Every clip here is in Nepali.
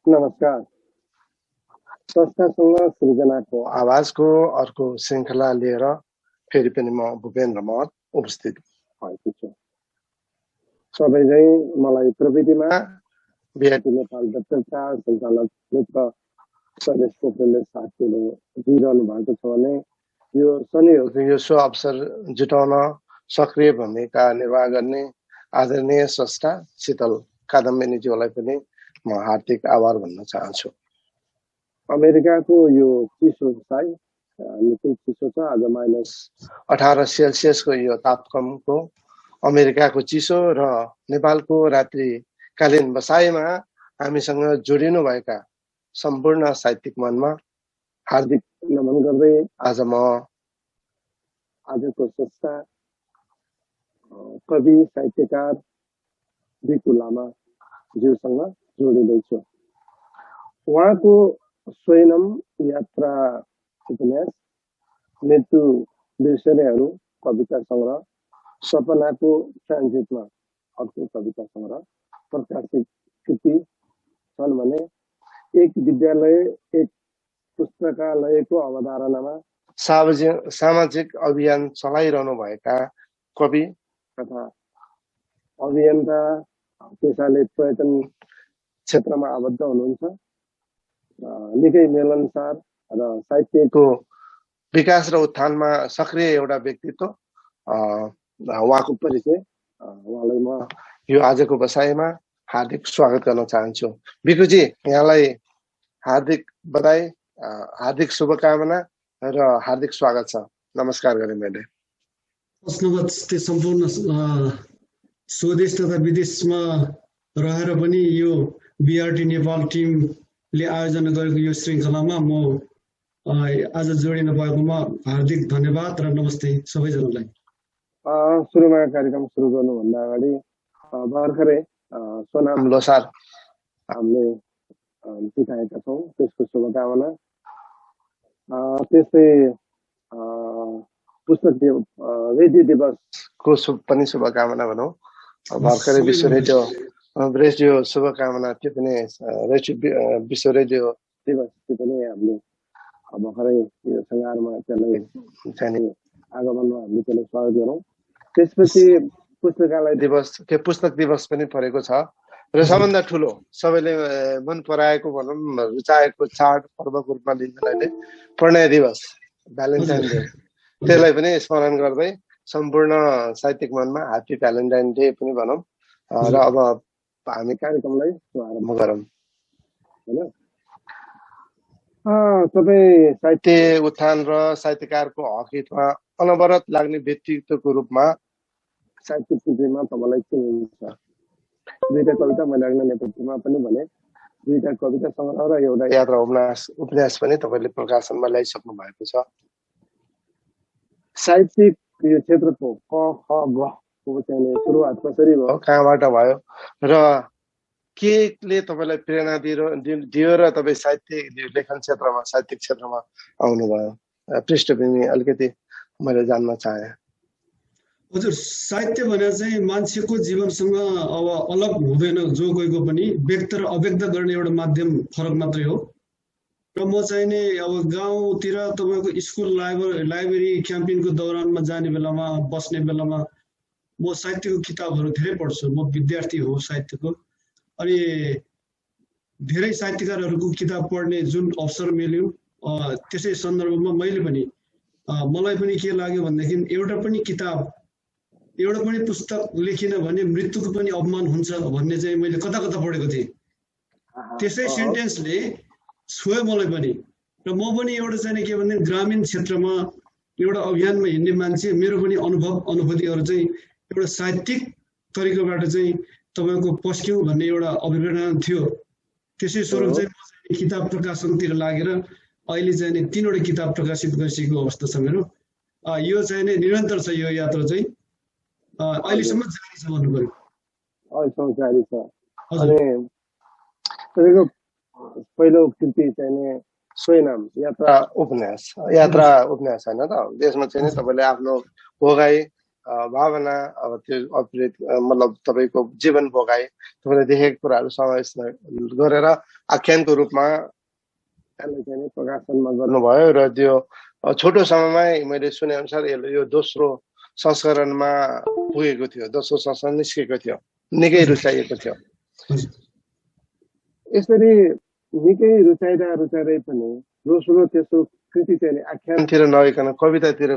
नमस्कार। संस्थासँग सृजनाको आवाजको अर्को श्रृङ्खला लिएर फेरि पनि म भूपेन्द्र महत उपस्थित भएको छु। सबैलाई मलाई प्रविधिमा बिआरटी नेपाल दक्षता सञ्चालक मित्र सदेश पोखरेलले साथ दिइरहनु भएको छ भने यो शनिको यो सो अवसर जुटाउन सक्रिय भूमिका निर्वाह गर्ने आदरणीय स्रष्टा शीतल कादम्बिनीज्यूलाई पनि म हार्दिक आभार भन्न चाहन्छु। अमेरिकाको यो चिसो साई निकै चिसो छ। आज -18 सेल्सियसको यो तापक्रमको अमेरिकाको चिसो र नेपालको रात्रिकालीन बसाइमा हामीसँग जोडिनु भएका सम्पूर्ण साहित्यिक मनमा हार्दिक नमन गर्दै आज म आजको स्रष्टा कवि साहित्यकार बिपु लामा ज्यूसँग जोडिँदैछु। उहाँको स्वयं यात्रा उपन्यास मृत्यु बिर्सनेहरू कविता सङ्ग्रह सपनाको ट्रान्जिटमा अर्को कविता सङ्ग्रह प्रकाशित कृति छन् भने एक विद्यालय एक पुस्तकालयको अवधारणामा सामाजिक अभियान चलाइरहनु भएका कवि तथा अभियन्ता पेसाले पर्यटन क्षेत्रमा आबद्ध हुनुहुन्छ। निकै मिलनसार र साहित्यको विकास र उत्थानमा सक्रिय एउटा व्यक्तित्व उहाँको परिचय उहाँलाई म यो आजको बसाइमा हार्दिक स्वागत गर्न चाहन्छु। बिकुजी, यहाँलाई हार्दिक बधाई, हार्दिक शुभकामना र हार्दिक स्वागत छ। नमस्कार गरेँ मैले। नमस्ते। सम्पूर्ण स्वदेश तथा विदेशमा रहेर पनि यो बिआरटी नेपाल टिमले आयोजना गरेको यो श्रृङ्खलामा म आज जोडिन पाएकोमा हार्दिक धन्यवाद र नमस्ते सबैजनालाई। सुरुमा कार्यक्रम सुरु गर्नुभन्दा अगाडि भर्खरै सोनाम लोसार हामीले सिकाएका छौँ, त्यसको शुभकामना। त्यस्तै पुस्तक रेडियो दिवसको पनि शुभकामना भनौँ। भर्खरै विश्व रेडियो शुभकामना, त्यो पनि विश्व रेडियो दिवस, त्यो पनि हामीले भर्खरै यो सङ्घारमा त्यसलाई चाहिँ आगमनमा हामीले त्यसलाई स्वागत गरौँ। त्यसपछि पुस्तकालय दिवस के पुस्तक दिवस पनि परेको छ र सबभन्दा ठुलो सबैले मन पराएको भनौँ रुचाएको चाड पर्वको रूपमा लिन्छन् प्रणय दिवस, भ्यालेन्टाइन डे, त्यसलाई पनि स्मरण गर्दै सम्पूर्ण साहित्यिक मनमा ह्याप्पी भ्यालेन्टाइन डे पनि भनौँ। र अब हामी कार्यक्रमलाई आरम्भ गरौँ होइन। तपाईँ साहित्य उत्थान र साहित्यकारको हक हितमा अनवरत लाग्ने व्यक्तित्वको रूपमा साहित्य पृथ्वीमा तपाईँलाई चिनिन्छ। दुईटा कविता मैले अघि नेपथ्यमा पनि भने, दुईटा कविता सङ्ग्रह र एउटा यात्रा उपन्यास पनि तपाईँले प्रकाशनमा ल्याइसक्नु भएको छ। साहित्यिक यो क्षेत्रको क ख ग को चाहिँ सुरुवात कसरी भयो, कहाँबाट भयो र केले तपाईँलाई प्रेरणा दियो र तपाईँ साहित्य लेखन क्षेत्रमा साहित्यिक क्षेत्रमा आउनुभयो? पृष्ठभूमि अलिकति मैले जान्न चाहेँ। हजुर, साहित्य भनेर चाहिँ मान्छेको जीवनसँग अब अलग हुँदैन, जो कोहीको पनि व्यक्त र अव्यक्त गर्ने एउटा माध्यम फरक मात्रै हो। र म चाहिँ नि अब गाउँतिर तपाईँको स्कुल लाइब्रेरी क्याम्पिङको दौरानमा जाने बेलामा, बस्ने बेलामा म साहित्यको किताबहरू धेरै पढ्छु। म विद्यार्थी हो साहित्यको, अनि धेरै साहित्यकारहरूको किताब पढ्ने जुन अवसर मिल्यो, त्यसै सन्दर्भमा मैले पनि मलाई पनि के लाग्यो भनेदेखि एउटा पनि किताब, एउटा पनि पुस्तक लेखिन भने मृत्युको पनि अपमान हुन्छ भन्ने चाहिँ मैले कता कता पढेको थिएँ। त्यसै सेन्टेन्सले छोयो मलाई पनि। र म पनि एउटा चाहिँ के भने ग्रामीण क्षेत्रमा एउटा अभियानमा हिँड्ने मान्छे, मेरो पनि अनुभूतिहरू चाहिँ एउटा साहित्यिक तरिकाबाट चाहिँ तपाईँको पस्क्यौँ भन्ने एउटा अभिप्रेरणा थियो। त्यसै स्वरूप चाहिँ म चाहिँ किताब प्रकाशनतिर लागेर अहिले चाहिँ नि 3वटा किताब प्रकाशित गरिसकेको अवस्था छ मेरो। यो चाहिँ नि निरन्तर छ, यो यात्रा चाहिँ अहिलेसम्म जारी छ भन्नु पर्यो। अहिलेसम्म जारी छ। अनि तपाईँको पहिलो कृति चाहिँ नि स्वयं यात्रा उपन्यास होइन त? त्यसमा चाहिँ नि तपाईँले आफ्नो भोगाई भावना अब त्यो अप्रेट मतलब तपाईँको जीवन भोगाइ तपाईँले देखेको कुराहरू समावेश गरेर आख्यानको रूपमा यसलाई चाहिँ प्रकाशनमा गर्नुभयो र त्यो छोटो समयमै मैले सुने अनुसार यो दोस्रो संस्करणमा पुगेको थियो, दोस्रो संस्करण निस्केको थियो, निकै रुचाइएको थियो। यसरी निकै रुचाइँदै पनि दोस्रो तेस्रो कृति चाहिँ आख्यानतिर नगइकन कवितातिर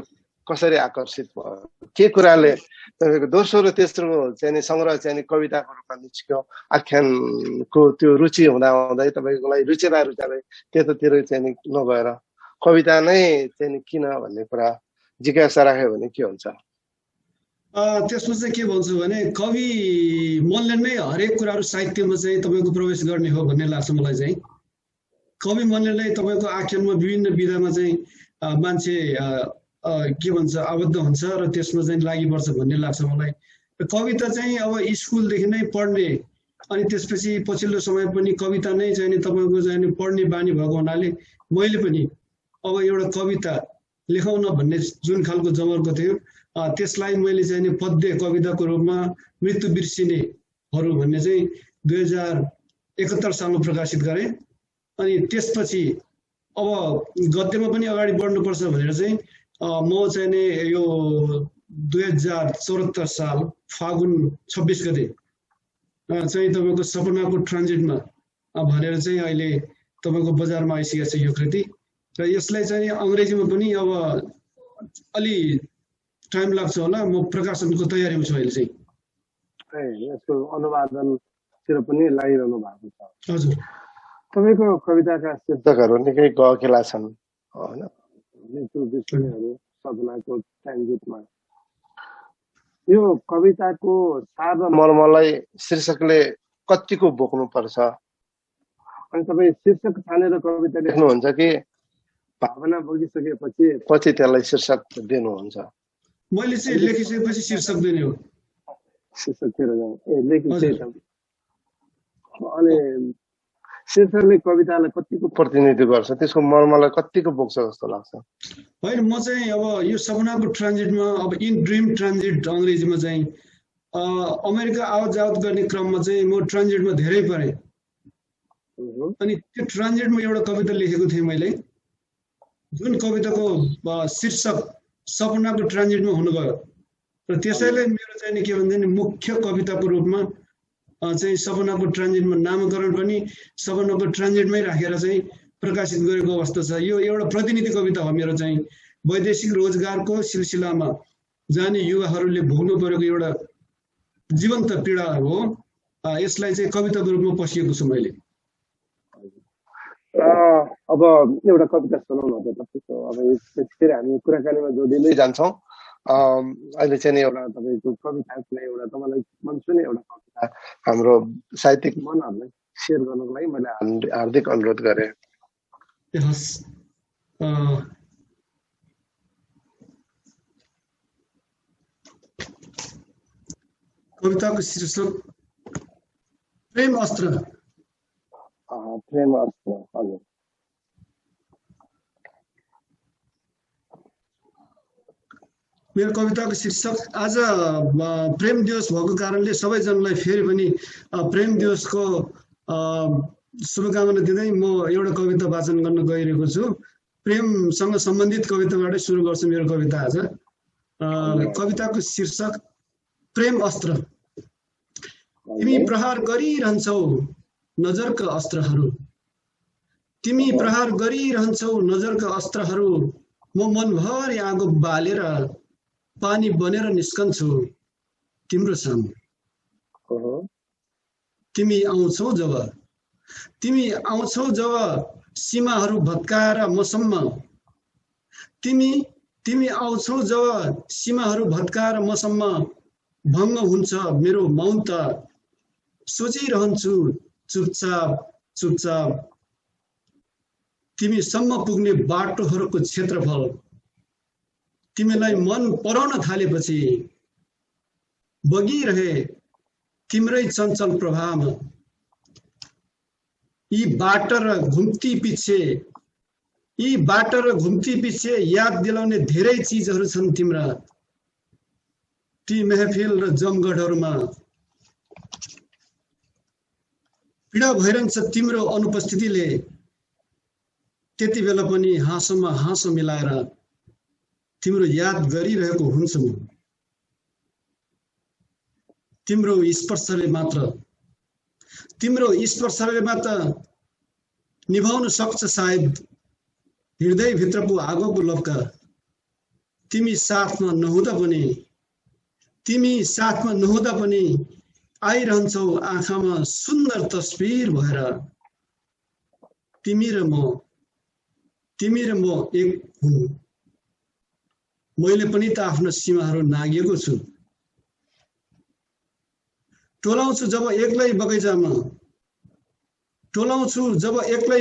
कसरी आकर्षित भयो? के कुराले तपाईँको दोस्रो र तेस्रो चाहिँ सङ्ग्रह चाहिँ कविताको रूपमा निस्क्यो? आख्यानको त्यो रुचि हुँदै तपाईँको लागि रुचाउँदै त्यतातिर चाहिँ नगएर कविता नै चाहिँ किन भन्ने कुरा जिज्ञासा राख्यो भने के हुन्छ? त्यसमा चाहिँ के भन्छु भने कवि मनले नै हरेक कुराहरू साहित्यमा चाहिँ तपाईँको प्रवेश गर्ने हो भन्ने लाग्छ मलाई चाहिँ। कवि मनले नै तपाईँको आख्यानमा विभिन्न विधामा चाहिँ मान्छे के भन्छ आबद्ध हुन्छ र त्यसमा चाहिँ लागिपर्छ भन्ने लाग्छ मलाई। र कविता चाहिँ अब स्कुलदेखि नै पढ्ने अनि त्यसपछि पछिल्लो समय पनि कविता नै चाहिँ तपाईँको चाहिँ पढ्ने बानी भएको हुनाले मैले पनि अब एउटा कविता लेखाउन भन्ने जुन खालको जमर्को थियो त्यसलाई मैले चाहिँ पद्य कविताको रूपमा मृत्यु बिर्सिनेहरू भन्ने चाहिँ 2071 सालमा प्रकाशित गरेँ। अनि त्यसपछि अब गद्यमा पनि अगाडि बढ्नुपर्छ भनेर चाहिँ म चाहिँ नि यो 2074 साल फागुन 26 गते चाहिँ तपाईँको सपनाको ट्रान्जिटमा भनेर चाहिँ अहिले तपाईँको बजारमा आइसकेको छ यो कृति। र यसलाई चाहिँ अङ्ग्रेजीमा पनि अब अलि टाइम लाग्छ होला, म प्रकाशनको तयारीमा छु अहिले चाहिँ। यसको अनुवादनतिर पनि लागिरहनु भएको छ। हजुर, तपाईँको कविताका शीर्षकहरू निकै गहकिला छन् होइन? मृत्यु बिर्सिनेहरू, सपनाको ट्रान्जिटमा। यो कविताको सार र मर्मलाई शीर्षकले कतिको बोक्नुपर्छ? अनि तपाईँ शीर्षक छानेर कविता लेख्नुहुन्छ कि भावना बोकिसकेपछि त्यसलाई शीर्षक दिनुहुन्छ? मैले चाहिँ लेखिसकेपछि शीर्षक दिने हो। शीर्षकतिर अनि शीर्षकले कवितालाई कतिको प्रतिनिधित्व गर्छ, त्यसको मर्मलाई कतिको बोक्छ जस्तो लाग्छ? होइन, म चाहिँ अब यो सपनाको ट्रान्जिटमा अब इन ड्रिम ट्रान्जिट अङ्ग्रेजीमा चाहिँ अमेरिका आवत जावत गर्ने क्रममा चाहिँ म ट्रान्जिटमा धेरै परेँ। अनि त्यो ट्रान्जिटमा एउटा कविता लेखेको थिएँ मैले, जुन कविताको शीर्षक सपनाको ट्रान्जिटमा हुनुभयो र त्यसैले मेरो चाहिँ के भन्छ मुख्य कविताको रूपमा चाहिँ सपनाको ट्रान्जिटमा नामकरण पनि सपनाको ट्रान्जिटमै राखेर चाहिँ प्रकाशित गरेको अवस्था छ। यो एउटा प्रतिनिधि कविता हो मेरो चाहिँ वैदेशिक रोजगारको सिलसिलामा जाने युवाहरूले भोग्नु परेको एउटा जीवन्त पीडा हो। यसलाई चाहिँ कविताको रूपमा पसिएको छु मैले। अब एउटा कविता सुनाउनु त तपाईँको। अब फेरि हामी कुराकानीमा जोडिँदै जान्छौँ। अहिले चाहिँ एउटा तपाईँको कविताको एउटा तपाईँलाई मनसुने एउटा कविता हाम्रो साहित्यिक मनहरूलाई सेयर गर्नको लागि मैले हार्दिक अनुरोध गरेँ। कविताको शीर्षक प्रेम अस्त्र। प्रेम अस्त्र, हजुर। मेरो कविताको शीर्षक आज प्रेम दिवस भएको कारणले सबैजनालाई फेरि पनि प्रेम दिवसको शुभकामना दिँदै म एउटा कविता वाचन गर्न गइरहेको छु। प्रेमसँग सम्बन्धित कविताबाटै सुरु गर्छु मेरो कविता आज। कविताको शीर्षक प्रेम अस्त्र। तिमी प्रहार गरिरहन्छौ नजरका अस्त्रहरू, तिमी प्रहार गरिरहन्छौ नजरका अस्त्रहरू, म मनभरि आगो बालेर पानी बनेर निस्कन्छु तिम्रो सामु। तिमी आउँछौ जब सीमाहरू भत्काएर मसम्म, तिमी आउँछौ जब सीमाहरू भत्काएर मसम्म, भङ्ग हुन्छ मेरो मौन त सोचिरहन्छु चुपचाप। तिमीसम्म पुग्ने बाटोहरूको क्षेत्रफल तिमीलाई मन पराउन थालेपछि बगिरहे तिम्रै चञ्चल प्रभावमा। यी बाटा र घुम्ती पिच्छे याद दिलाउने धेरै चिजहरू छन् तिम्रा। ती महफिल र जमघटहरूमा पीडा भइरहन्छ तिम्रो अनुपस्थितिले। त्यति बेला पनि हाँसोमा हाँसो मिलाएर तिम्रो याद गरिरहेको हुन्छ म। तिम्रो स्पर्शले मात्र निभाउन सक्छ सायद हृदयभित्रको आगोको लपका। तिमी साथमा नहुँदा पनि आइरहन्छौ आँखामा सुन्दर तस्बिर भएर। तिमी र म एक हुँ। मैले पनि त आफ्नो सीमाहरू नागेको छु। टोलाउँछु जब एक्लै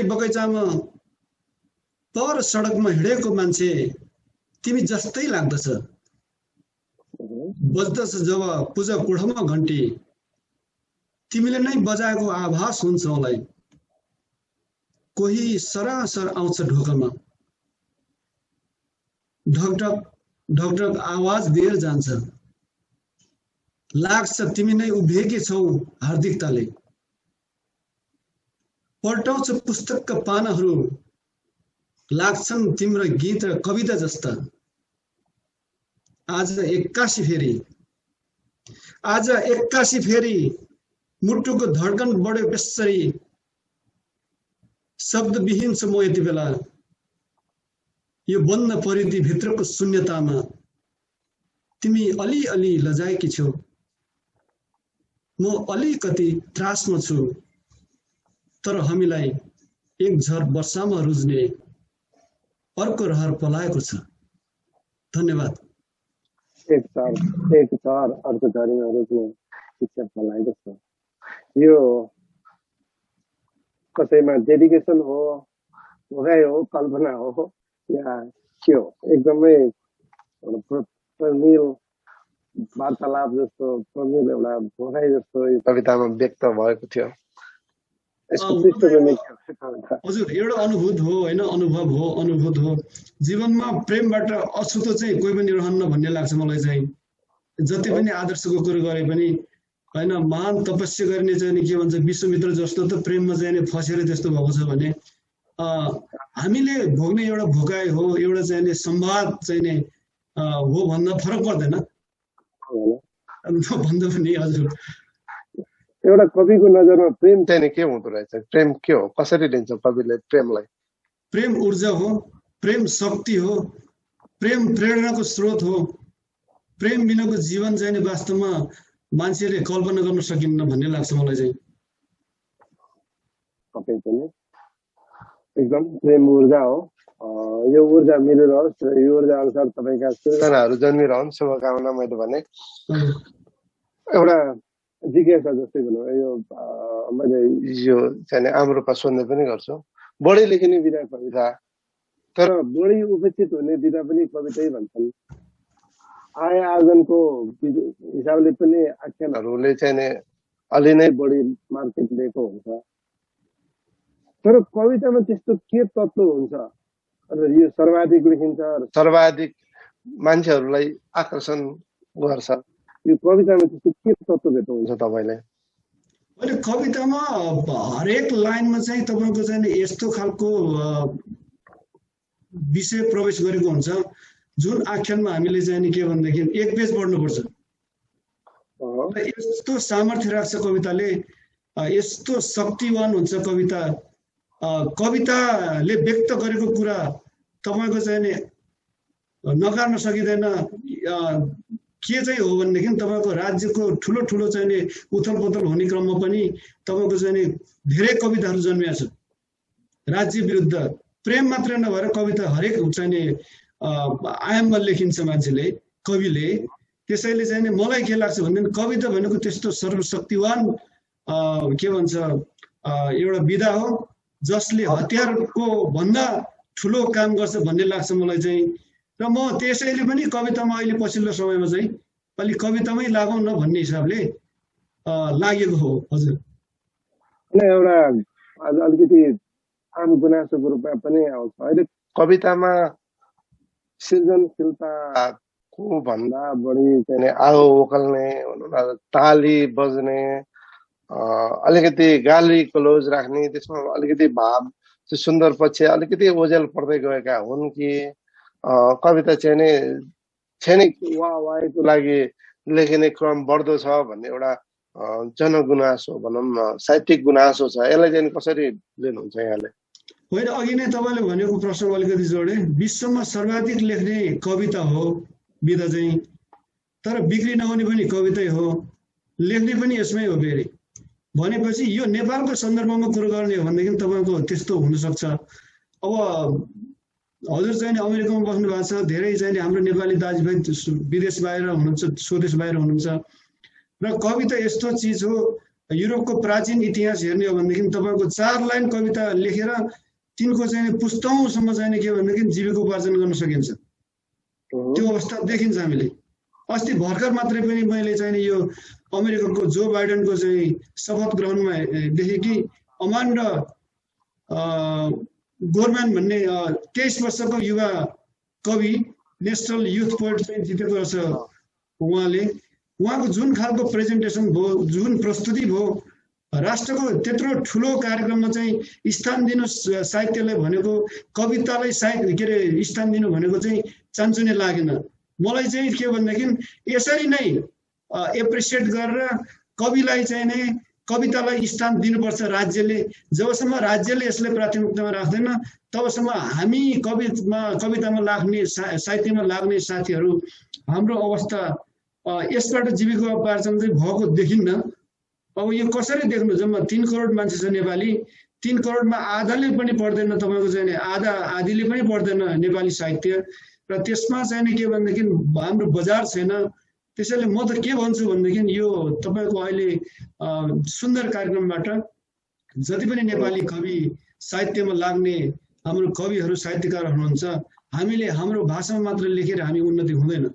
बगैँचामा पर सडकमा हिँडेको मान्छे तिमी जस्तै लाग्दछ। बज्दछ जब पूजा कोठामा घन्टी तिमीले नै बजाएको आभास हुन्छ मलाई। कोही सरासर आउँछ ढोकामा, ढकढक आवाज दिएर जान्छ। लाग्छ तिमी नै उभिएकी छौ हार्दिकताले। पल्टाउँछ पुस्तकका पानाहरू, लाग्छन् तिम्रो गीत र कविता जस्ता। आज एक्कासी फेरि मुटुको धड्कन बढ्यो बेसरी। शब्दविहीन छ म यति बेला यो बन्द परिधि भित्रको शून्यतामा। तिमी अलि लजाएकी छौ, म अलिकति त्रासमा छु। तर हामीलाई एक झर वर्षामा रुज्ने अर्को रहर पलाएको छ। धन्यवाद। एक झर अर्को झरीमा रुज्ने इच्छा पलाएको छ। यो कसैमा डेडिकेसन हो, भोगाइ हो, कल्पना हो या के हो? एकदमै प्रमिल वार्तालाप जस्तो, प्रमिल एउटा भोगाइ जस्तो यो कवितामा व्यक्त भएको थियो। हजुर, एउटा अनुभूत हो होइन, अनुभूत हो। जीवनमा प्रेमबाट अछुतो चाहिँ कोही पनि रहन्न भन्ने लाग्छ मलाई चाहिँ। जति पनि आदर्शको कुरो गरे पनि होइन, महान तपस्या गर्ने चाहिँ के भन्छ विश्वमित्र जस्तो त प्रेममा चाहिँ फसेर त्यस्तो भएको छ भने हामीले भोग्ने एउटा भोकाइ हो, एउटा चाहिँ संवाद चाहिँ हो भन्दा फरक पर्दैन भन्दा पनि। हजुर, एउटा कविको नजरमा प्रेम चाहिँ के हुँदो रहेछ? प्रेम के हो? कसरी लिन्छ कविले प्रेमलाई? प्रेम ऊर्जा हो, प्रेम शक्ति हो, प्रेम प्रेरणाको स्रोत हो। प्रेम बिनाको जीवन चाहिँ वास्तवमा मान्छेले कल्पना गर्न सकिन्न भन्ने लाग्छ मलाई चाहिँ। एकदम प्रेम ऊर्जा हो। यो ऊर्जा मिलिरहोस्, यो ऊर्जा अनुसार तपाईँका सृजनाहरू जन्मिरहन्, शुभकामना मैले भने। एउटा जिज्ञासा जस्तै भनौँ, यो मैले यो चाहिँ आम रूपमा सोध्ने पनि गर्छु। बढी लेखिने विधा कविता, तर बढी उपेक्षित हुने विधा पनि कवितै भन्छन्। आय आर्जनको हिसाबले पनि आख्यानहरूले चाहिँ अलि नै बढी मार्केट लिएको हुन्छ। तर कवितामा त्यस्तो के तत्त्व हुन्छ यो सर्वाधिक लेखिन्छ, सर्वाधिक मान्छेहरूलाई आकर्षण गर्छ? यो कवितामा त्यस्तो के तत्त्व भेट्नुहुन्छ तपाईँले? अहिले कवितामा हरेक लाइनमा चाहिँ तपाईँको चाहिँ यस्तो खालको विषय प्रवेश गरेको हुन्छ जुन आख्यानमा हामीले चाहिँ के भनेदेखि एक पेज पढ्नुपर्छ। यस्तो सामर्थ्य राख्छ कविताले, यस्तो शक्तिवान हुन्छ कविता। कविताले व्यक्त गरेको कुरा तपाईँको चाहिँ नकार्न सकिँदैन। के चाहिँ हो भनेदेखि तपाईँको राज्यको ठुलो ठुलो चाहिँ उथल पुथल हुने क्रममा पनि तपाईँको चाहिँ धेरै कविताहरू जन्मिया छ राज्य विरुद्ध। प्रेम मात्र नभएर कविता हरेक चाहिँ आयाममा लेखिन्छ मान्छेले, कविले। त्यसैले चाहिँ मलाई के लाग्छ भने कविता भनेको त्यस्तो सर्वशक्तिवान के भन्छ एउटा विधा हो जसले हतियारको भन्दा ठुलो काम गर्छ भन्ने लाग्छ मलाई चाहिँ। र म त्यसैले पनि कवितामा अहिले पछिल्लो समयमा चाहिँ अलि कवितामै लागौँ न भन्ने हिसाबले लागेको हो। हजुर, एउटा अलिकति आम गुनासोको रूपमा पनि आउँछ अहिले कवितामा सृजनशीलता को भन्दा बढी चाहिँ आगो उकाल्ने भनौँ न ताली बज्ने अलिकति गाली क्लोज राख्ने त्यसमा अलिकति भाव चाहिँ सुन्दर पक्ष अलिकति ओझेल पर्दै गएका हुन् कि कविता चाहिँ नि क्षणिक वाहवाहीको लागि लेखिने क्रम बढ्दो छ भन्ने एउटा जनगुनासो भनौँ न साहित्यिक गुनासो छ यसलाई चाहिँ कसरी लिनुहुन्छ यहाँले होइन अघि नै तपाईँले भनेको प्रश्न अलिकति जोडे विश्वमा सर्वाधिक लेख्ने कविता हो विधा चाहिँ तर बिक्री नहुने पनि कवितै हो लेख्ने पनि यसमै हो फेरि भनेपछि यो नेपालको सन्दर्भमा कुरो गर्ने हो भनेदेखि तपाईँको त्यस्तो हुनसक्छ अब हजुर चाहिँ अमेरिकामा बस्नु भएको छ धेरै चाहिँ हाम्रो नेपाली दाजुभाइ विदेश बाहिर हुनुहुन्छ स्वदेश बाहिर हुनुहुन्छ र कविता यस्तो चिज हो युरोपको प्राचीन इतिहास हेर्ने हो भनेदेखि तपाईँको 4 लाइन कविता लेखेर तिनको चाहिँ पुस्तौँसम्म चाहिँ के भनेदेखि जीविकोपार्जन गर्न सकिन्छ त्यो अवस्था देखिन्छ हामीले अस्ति भर्खर मात्रै पनि मैले चाहिँ यो अमेरिकाको जो बाइडेनको चाहिँ शपथ ग्रहणमा देखेँ कि अमान्डा गोरम्यान भन्ने 23 वर्षको युवा कवि नेसनल युथ पोइट चाहिँ जितेको रहेछ उहाँले उहाँको जुन खालको प्रेजेन्टेसन भयो जुन प्रस्तुति भयो राष्ट्रको त्यत्रो ठुलो कार्यक्रममा चाहिँ स्थान दिनु साहित्यलाई भनेको कवितालाई साहित्य के अरे स्थान दिनु भनेको चाहिँ चान्चुने लागेन मलाई चाहिँ के भनेदेखि यसरी नै एप्रिसिएट गरेर कविलाई चाहिँ नै कवितालाई स्थान दिनुपर्छ राज्यले जबसम्म राज्यले यसलाई प्राथमिकतामा राख्दैन तबसम्म हामी कवितामा लाग्ने साहित्यमा लाग्ने साथीहरू हाम्रो अवस्था यसबाट जीविकोपार्जन चाहिँ भएको देखिन्न अब यो कसरी देख्नु जम्मा 3 करोड मान्छे छ नेपाली 3 करोडमा आधाले पनि पढ्दैन तपाईको चाहिँ आधीले पनि पढ्दैन नेपाली साहित्य र त्यसमा चाहिँ के भनेदेखि हाम्रो बजार छैन त्यसैले म त के भन्छु भनेदेखि यो तपाईको अहिले सुन्दर कार्यक्रमबाट जति पनि नेपाली कवि साहित्यमा लाग्ने हाम्रो कविहरू साहित्यकार हुनुहुन्छ हामीले हाम्रो भाषामा मात्र लेखेर हामी उन्नति हुँदैन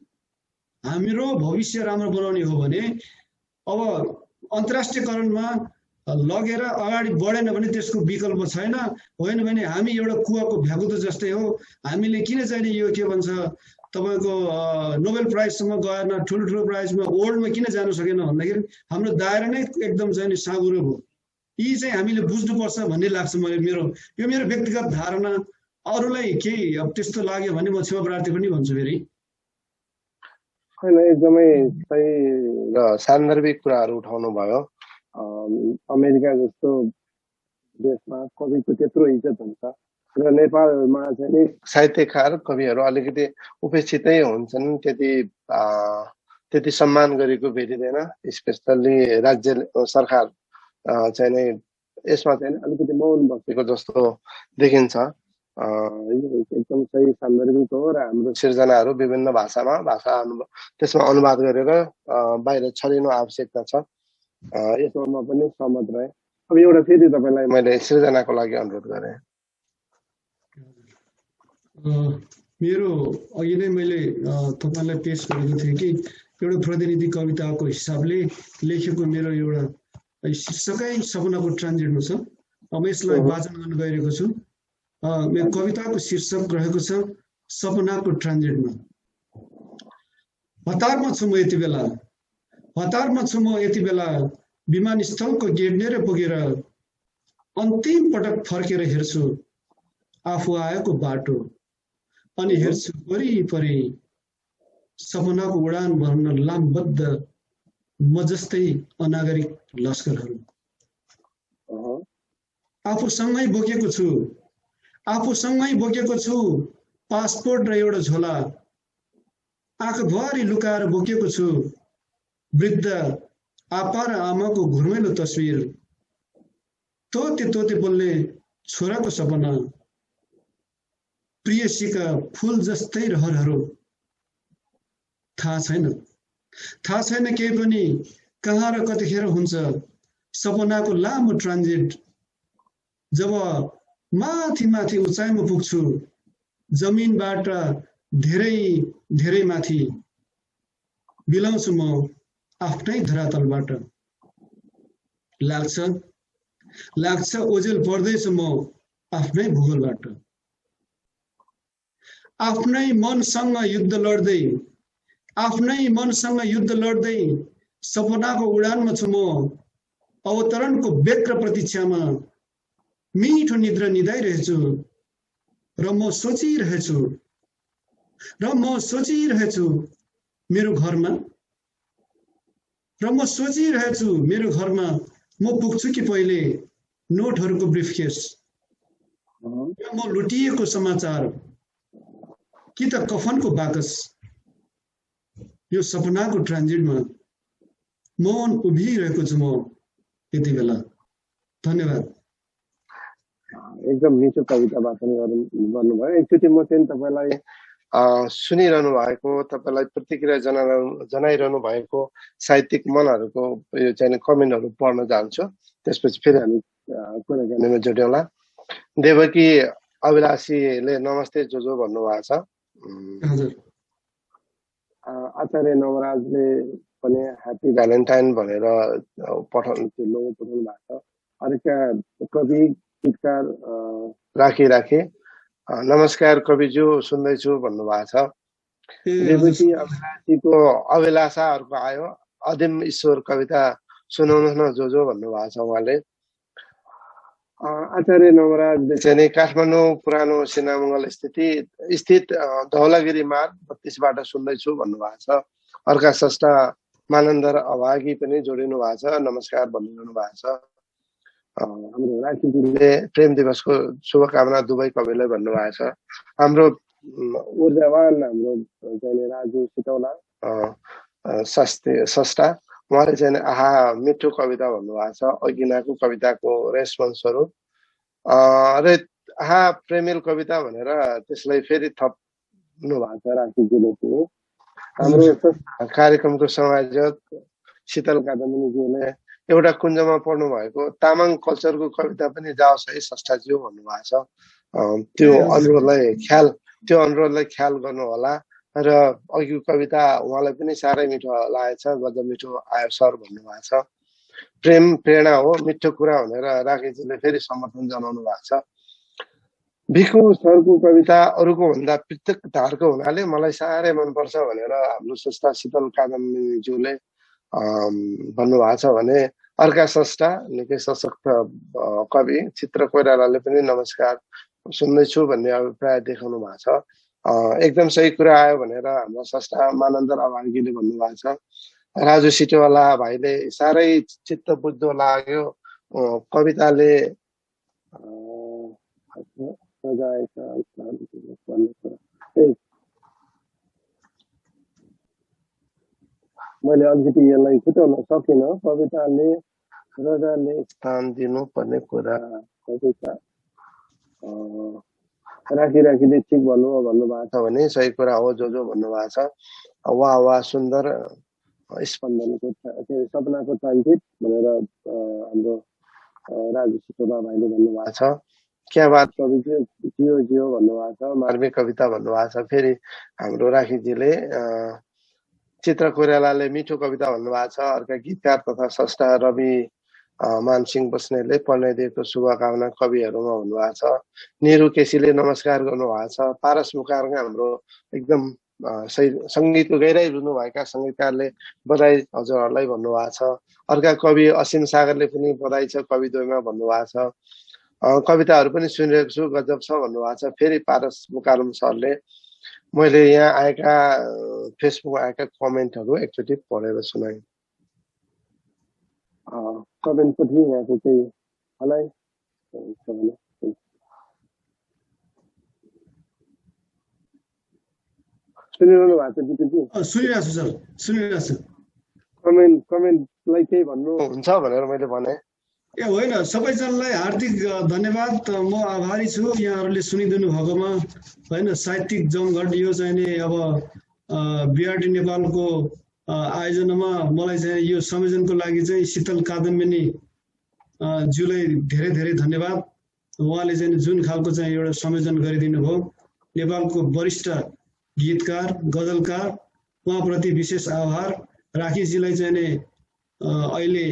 हाम्रो भविष्य राम्रो बनाउने हो भने अब अन्तर्राष्ट्रियकरणमा लगेर अगाडि बढेन भने त्यसको विकल्प छैन होइन भने हामी एउटा कुवाको भ्यागुतो जस्तै हो हामीले किन चाहिँ यो के भन्छ तपाईको नोबेल प्राइजसम्म गएन ठुलो प्राइजमा वर्ल्डमा किन जान सकेन भन्दाखेरि हाम्रो दायरा नै एकदम चाहिँ साँगुरो भयो यी चाहिँ हामीले बुझ्नुपर्छ भन्ने लाग्छ मेरो मेरो व्यक्तिगत धारणा अरूलाई केही अब त्यस्तो लाग्यो भने म क्षमा प्रार्थी पनि भन्छु फेरि होइन एकदमै सही र सान्दर्भिक कुराहरू उठाउनु भयो अमेरिका जस्तो देशमा कविको त्यत्रो इज्जत हुन्छ र नेपालमा चाहिँ साहित्यकार कविहरू अलिकति उपेक्षितै हुन्छन् त्यति सम्मान गरेको भेटिँदैन स्पेसल्ली राज्य सरकार चाहिँ नै यसमा चाहिँ अलिकति मौन बसेको जस्तो देखिन्छ यो एकदम सही सान्दर्भिक हो र हाम्रो सिर्जनाहरू विभिन्न भाषामा त्यसमा अनुवाद गरेर बाहिर छरिनु आवश्यकता छ यसमा म पनि सहमत रहे अब एउटा फेरि तपाईलाई मैले सिर्जनाको लागि अनुरोध गरेँ मेरो अघि नै मैले तपाईलाई पेश गरेको थिएँ कि एउटा प्रतिनिधि कविताको हिसाबले लेखेको मेरो एउटा शीर्षकै सपनाको ट्रान्जिटमा छ अब यसलाई वाचन गर्न गइरहेको छु मेरो कविताको शीर्षक रहेको छ सपनाको ट्रान्जिटमा हतारमा छु म यति बेला विमानस्थलको गेट लिएर पुगेर अन्तिम पटक फर्केर हेर्छु आफू आएको बाटो अनि हेर्छु वरिपरि सपनाको उडान भर्न लामबद्ध म जस्तै अनागरिक लस्करहरू आफूसँगै बोकेको छु पासपोर्ट र एउटा झोला आँखाभरि लुकाएर बोकेको छु वृद्ध आपा र आमाको घुर्मेलो तस्विर तोते बोल्ने छोराको सपना प्रियसीका फूल जस्तै रहरहरू थाहा छैन केही पनि कहाँ र कतिखेर हुन्छ सपनाको लामो ट्रान्जिट जब माथि उचाइमा पुग्छु जमिनबाट धेरै माथि बिलाउँछु म आफ्नै धरातलबाट लाग्छ ओझेल पर्दैछ म आफ्नै भूगोलबाट आफ्नै मनसँग युद्ध लड्दै आफ्नै मनसँग युद्ध लड्दै सपनाको उडानमा छु म, अवतरणको व्यग्र प्रतीक्षामा मिठो निद्रा निदाइरहेछु र म सोचिरहेछु मेरो घरमा म पुग्छु कि पहिले नोटहरूको ब्रिफकेस, म लुटिएको समाचार कि त कफनको बाकस, यो सपनाको ट्रान्जिटमा मन उभिरहेको छु म यति बेला। धन्यवाद। एकदम मिठो कविता वाचन गर्नुभयो। एकचोटि म चाहिँ तपाईँलाई सुनिरहनु भएको, तपाईँलाई प्रतिक्रिया जनाइरहनु भएको साहित्यिक मनहरूको यो चाहिँ कमेन्टहरू पढ्न चाहन्छु, त्यसपछि फेरि हामी कुराकानीमा जोड्यौँला। देवकी अभिलाषीले नमस्ते जोजो भन्नुभएको छ। आचार्य नवराजले पनि ह्याप्पी भ्यालेन्टाइन भनेर पठाउनु भएको छ। अर्का कवि गीतकार राखी नमस्कार कविज्यू सुन्दैछु भन्नुभएको छ। देवकी अभिलाषीको अभिलाषा अर्को आयो, अदिम ईश्वर कविता सुनाउनुहोस् न जोजो भन्नुभएको छ उहाँले। आचार्य नवराजले चाहिँ काठमाडौँ पुरानो सिनामङ्गल स्थित धौलागिरी मार्ग 32बाट सुन्दैछु भन्नुभएको छ। अर्का स्रष्टा मानन्दर अभागी पनि जोडिनु भएको छ, नमस्कार भनिरहनु भएको छ। हाम्रो राखीजीले प्रेम दिवसको शुभकामना दुवै कविलाई भन्नुभएको छ। हाम्रो ऊर्जावान हाम्रो चाहिँ राजु सिटौला स्रष्टा, उहाँले चाहिँ आहा मिठो कविता भन्नुभएको छ। अघिनाको कविताको रेस्पोन्सहरू र आहा प्रेमिल कविता भनेर त्यसलाई फेरि थप्नु भएको छ राखीजीले पनि। हाम्रो कार्यक्रमको संयोजक शीतल कादम्बनीज्यूले एउटा कुञ्जमा पढ्नु भएको तामाङ कल्चरको कविता पनि जाओस् है स्रष्टाज्यू भन्नुभएको छ। त्यो अनुरोधलाई ख्याल गर्नु होला। र अघिको कविता उहाँलाई पनि साह्रै मिठो लागेछ, गजब मिठो आयो सर भन्नुभएको छ। प्रेम प्रेरणा हो मिठो कुरा भनेर राकेशजीले फेरि समर्थन जनाउनु भएको छ। भिखु सरको कविता अरूको भन्दा पृथक धारको हुनाले मलाई साह्रै मनपर्छ भनेर हाम्रो स्रष्टा शीतल कादम्बनीज्यूले भन्नुभएको छ भने अर्का स्रष्टा निकै सशक्त कवि चित्र कोइरालाले पनि नमस्कार सुन्दैछु भन्ने अभिप्राय देखाउनु भएको छ। एकदम सही कुरा आयो भनेर हाम्रो स्रष्टा मानन्दर अभागीले भन्नुभएको छ। राजु सिटवाला भाइले साह्रै चित्त बुझ्दो लाग्यो कविताले मैले अलिकति यसलाई छुट्याउन सकिनँ। कविताले रजाले स्थान दिनुपर्ने कुरा कविता राखीले ठिक भन्नुभएको छ भने सही कुरा हो जो भन्नुभएको छ। वाह सुन्दर स्पन्दनको सपनाको ट्रान्जिट भनेर हाम्रो राजु सिटोला भाइले भन्नुभएको छ। क्या बात कवि जियो भन्नुभएको छ। मार्मिक कविता भन्नुभएको छ। फेरि हाम्रो राखीजीले चित्र कोइरालाले मिठो कविता भन्नुभएको छ। अर्का गीतकार तथा स्रष्टा रवि मानसिंह बस्नेतले पढ्न दिएको शुभकामना कविहरूमा भन्नुभएको छ। निरु केसीले नमस्कार गर्नुभएको छ। पारस मुकारका हाम्रो एकदम सङ्गीतको गहिराई रुनुभएका सङ्गीतकारले बधाई हजुरहरूलाई भन्नुभएको छ। अर्का कवि असीम सागरले पनि बधाई छ कविद्वयमा भन्नुभएको छ। कविताहरू पनि सुनिरहेको छु गजब छ भन्नुभएको छ। फेरि पारस मुकारम सरले मैले यहाँ आएका फेसबुकमा आएका कमेन्टहरू एकचोटि पढेर सुनाएँ। कमेन्ट पनि यहाँको चाहिँ हलाइ सुनिरहनु भएको छ दिदी? सुनिरहेको छु सर, सुनिरहेको छु। कमेन्टलाई केही भन्नुहुन्छ भनेर मैले भने। ए होइन, सबैजनालाई हार्दिक धन्यवाद। म आभारी छु यहाँहरूले सुनिदिनु भएकोमा। होइन, साहित्यिक जमघट यो चाहिँ नि अब बिआरटी नेपालको आयोजनामा मलाई चाहिँ यो संयोजनको लागि चाहिँ शीतल कादम्बिनी ज्यूलाई धेरै धेरै धन्यवाद। उहाँले चाहिँ जुन खालको चाहिँ एउटा संयोजन गरिदिनु भयो। नेपालको वरिष्ठ गीतकार गजलकार उहाँप्रति विशेष आभार। राकेशजीलाई चाहिँ नि अहिले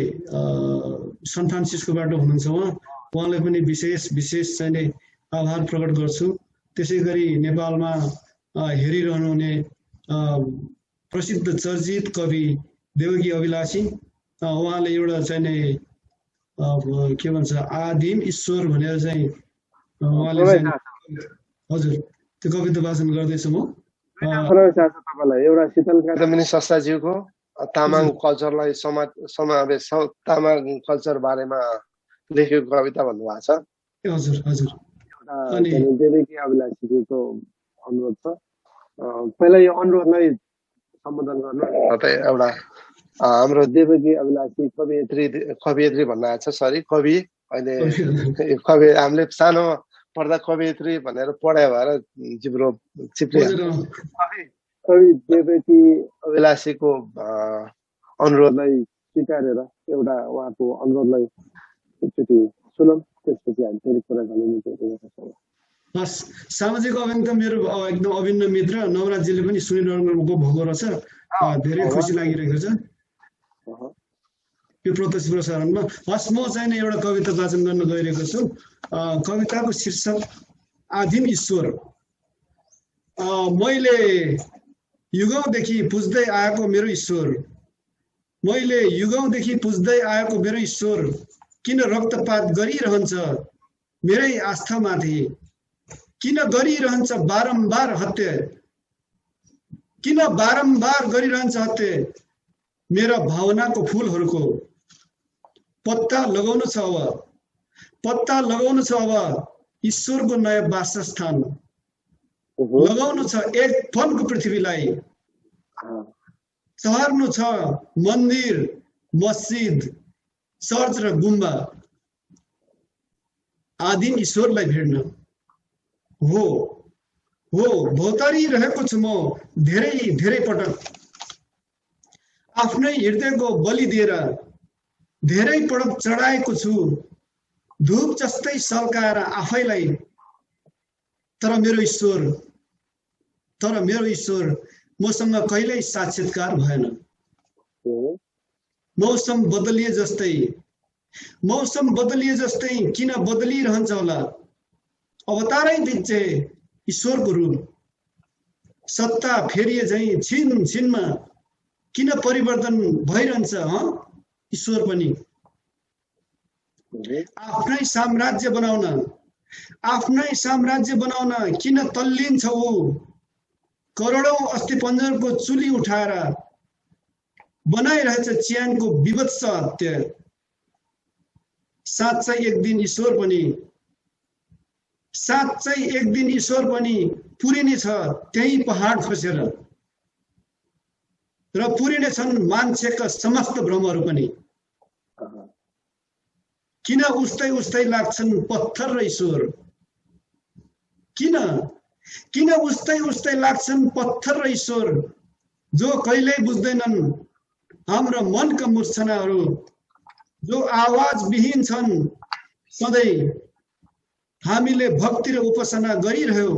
सान फ्रान्सिस्कोबाट हुनुहुन्छ उहाँलाई पनि विशेष चाहिँ नि आभार प्रकट गर्छु। त्यसै गरी नेपालमा हेरिरहनुहुने प्रसिद्ध चर्चित कवि देवकी अभिलाषी उहाँले एउटा चाहिँ नि के भन्छ आदिम ईश्वर भनेर चाहिँ उहाँले चाहिँ हजुर त्यो कविता वाचन गर्दैछु म तपाईलाई एउटा शीतल कादम्बिनी संस्थाज्यूको तामाङ कल्चरलाई समावेश तामाङ कल्चर बारेमा लेखेको कविता भन्नुभएको छ हजुर हजुर अनि देवकी अभिलाषीको अनुरोध छ पहिला यो अनुरोधलाई सम्बोधन गर्नु एउटा हाम्रो देवकी अभिलाषी कवियत्री भन्न आएको छ सरी कवि अहिले कवि हामीले सानो पढ्दा कवियत्री भनेर पढायो भएर जिब्रो चिप्लियो कवि देवकी अभिलाषीको अनुरोधलाई स्वीकारेर एउटा उहाँको अनुरोधलाई एकचोटि सुनौँ त्यसपछि हामी फेरि कुरा गर्छौँ। हस् सामाजिक अभियान त मेरो एकदम अभिन्न मित्र नवराजजीले पनि सुनिरहनु भएको रहेछ धेरै खुसी लागिरहेको छ यो प्रत्यक्ष प्रसारणमा। हस् म चाहिँ एउटा कविता वाचन गर्न गइरहेको छु। कविताको शीर्षक आदिम ईश्वर। मैले युगौँदेखि पुज्दै आएको मेरो ईश्वर, मैले युगौँदेखि पुज्दै आएको मेरो ईश्वर किन रक्तपात गरिरहन्छ मेरै आस्थामाथि, किन गरिरहन्छ बारम्बार हत्या, किन बारम्बार गरिरहन्छ हत्या मेरा भावनाको फुलहरूको। पत्ता लगाउनु छ अब, पत्ता लगाउनु छ अब ईश्वरको नयाँ वासस्थान, लगाउनु छ एक फनको पृथ्वीलाई, चहर्नु छ मन्दिर मस्जिद चर्च र गुम्बा आदिम ईश्वरलाई भेट्न। हो हो भौतारिरहेको छु म धेरै धेरै पटक, आफ्नै हृदयको बलि दिएर धेरै पटक चढाएको छु धूप जस्तै सल्काएर आफैलाई। तर मेरो ईश्वर मसँग कहिल्यै साक्षात्कार भएन। मौसम बदलिए जस्तै किन बदलिरहन्छ होला अवतारै दिन्छे ईश्वरको रूप। सत्ता फेरिए झैं छिन छिनमा किन परिवर्तन भइरहन्छ ईश्वर पनि। आफ्नै साम्राज्य बनाउन किन तल्लिन्छ ऊ, करोडौं अस्थिपञ्जरको चुली उठाएर बनाइरहेछ च्यानको विभत्स हत्या। साँच्चै एक दिन ईश्वर पनि पुरिने छ त्यही पहाड खसेर, र पुरिने छन् मान्छेका समस्त भ्रमहरू पनि। किन उस्तै लाग्छन् पत्थर र ईश्वर, किन उस्तै लाग्छन् पत्थर र ईश्वर, जो कहिल्यै बुझ्दैनन् हाम्रो मनका मूर्छनाहरू, जो आवाज विहीन छन् सधैँ हामीले भक्ति र उपासना गरिरह्यौं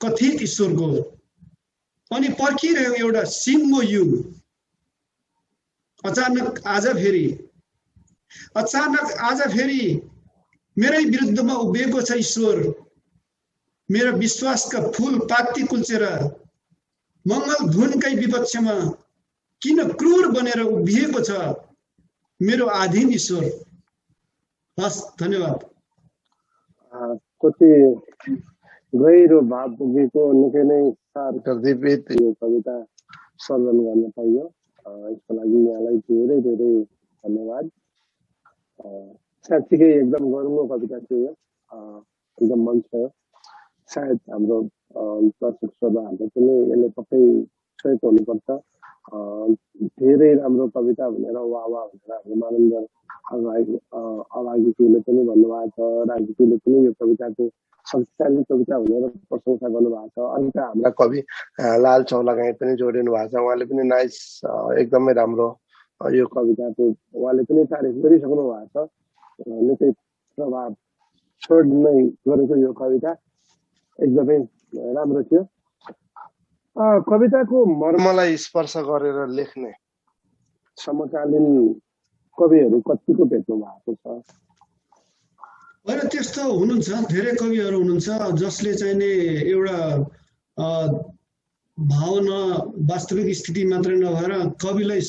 कथित ईश्वरको। अनि पर्खिरह्यो एउटा सिङ्गो युग। अचानक आज फेरि मेरै विरुद्धमा उभिएको छ ईश्वर। मेरो विश्वासका फूल पाती कुल्चेर मङ्गल धुनकै विपक्षमा किन क्रूर बनेर उभिएको छ मेरो आदिम ईश्वर। हस् धन्यवाद। कति गहिरो भाव पुगेको निकै नै सारगर्भित यो कविता सर्जन गर्न पाइयो। यसको लागि यहाँलाई धेरै धेरै धन्यवाद। साँच्चीकै एकदम गरौँलो कविता थियो यो, एकदम मन छायो। सायद हाम्रो दर्शक श्रोताहरूले पनि यसले पक्कै छोएको हुनुपर्छ। धेरै राम्रो कविता भनेर वाह वाह भनेर हाम्रो मानन्दर अभागीज्यूले पनि भन्नुभएको छ, राजजीले पनि यो कविताको शक्तिशाली कविता भनेर प्रशंसा गर्नुभएको छ। अन्त हाम्रा कवि लाल चौलागाई पनि जोडिनु भएको छ, उहाँले पनि नाइस एकदमै राम्रो यो कविताको उहाँले पनि तारिफ गरिसक्नु भएको छ। निकै प्रभाव छोड्दै गरेको यो कविता एकदमै राम्रो थियो। कविताको मर्मलाई स्पर्श गरेर लेख्ने समकालीन कविहरू कतिको भेट्नु भएको छ? होइन त्यस्तो हुनुहुन्छ, धेरै कविहरू हुनुहुन्छ जसले चाहिँ नि एउटा भावना वास्तविक स्थिति मात्रै नभएर कविलाई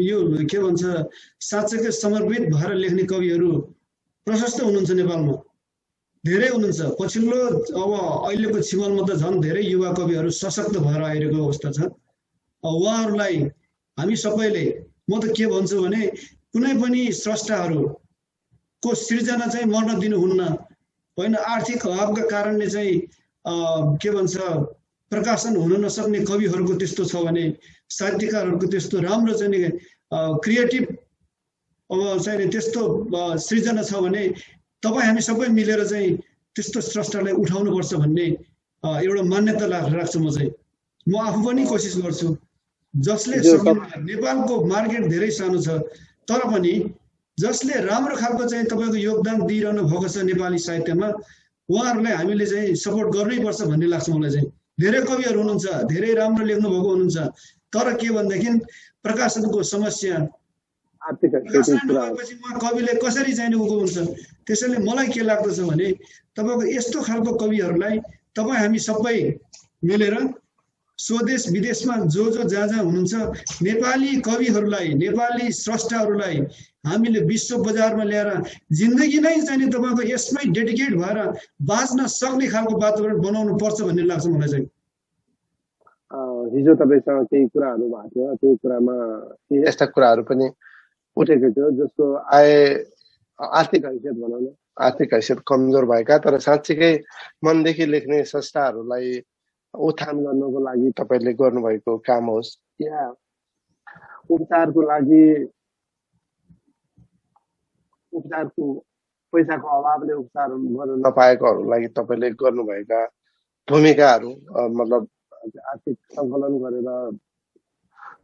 यो के भन्छ साँच्चैकै समर्पित भएर लेख्ने कविहरू प्रशस्त हुनुहुन्छ नेपालमा, धेरै हुनुहुन्छ। पछिल्लो अब अहिलेको छिमलमा त झन् धेरै युवा कविहरू सशक्त भएर आइरहेको अवस्था छ। उहाँहरूलाई हामी सबैले, म त के भन्छु भने कुनै पनि स्रष्टाहरूको सृजना चाहिँ मर्न दिनुहुन्न, होइन आर्थिक अभावका कारणले चाहिँ के भन्छ प्रकाशन हुन नसक्ने कविहरूको त्यस्तो छ भने, साहित्यकारहरूको त्यस्तो राम्रो चाहिँ क्रिएटिभ अब चाहिँ त्यस्तो सृजना छ भने तपाईँ हामी सबै मिलेर चाहिँ त्यस्तो स्रष्टालाई उठाउनुपर्छ भन्ने एउटा मान्यता राख्छु म चाहिँ। म आफू पनि कोसिस गर्छु, जसले नेपालको मार्केट धेरै सानो छ तर पनि जसले राम्रो खालको चाहिँ तपाईँको योगदान दिइरहनु भएको छ नेपाली साहित्यमा, उहाँहरूलाई हामीले चाहिँ सपोर्ट गर्नैपर्छ भन्ने लाग्छ मलाई चाहिँ। धेरै कविहरू हुनुहुन्छ, धेरै राम्रो लेख्नु भएको हुनुहुन्छ, तर के भनेदेखि प्रकाशनको समस्या, पछि उहाँ कविले कसरी चाहिँ उको हुन्छ। त्यसैले मलाई के लाग्दछ भने तपाईँको यस्तो खालको कविहरूलाई तपाईँ हामी सबै मिलेर स्वदेश विदेशमा जो जहाँ हुनुहुन्छ नेपाली कविहरूलाई, नेपाली स्रष्टाहरूलाई हामीले विश्व बजारमा ल्याएर जिन्दगी नै चाहिँ तपाईँको यसमै डेडिकेट भएर बाँच्न सक्ने खालको वातावरण बनाउनु पर्छ भन्ने लाग्छ मलाई चाहिँ। हिजो तपाईँसँग केही कुराहरू भएको थियो, त्यही कुरामा यस्ता कुराहरू पनि उठेको थियो जसको आर्थिक हैसियत भनौँ न, आर्थिक हैसियत कमजोर भएका तर साँच्चीकै मनदेखि लेख्ने स्रष्टाहरूलाई उत्थान गर्नको लागि तपाईँले गर्नुभएको काम होस् या उपचारको लागि उपचारको पैसाको अभावले उपचार गर्न नपाएकोहरूलाई तपाईँले गर्नुभएका भूमिकाहरू, मतलब आर्थिक सङ्कलन गरेर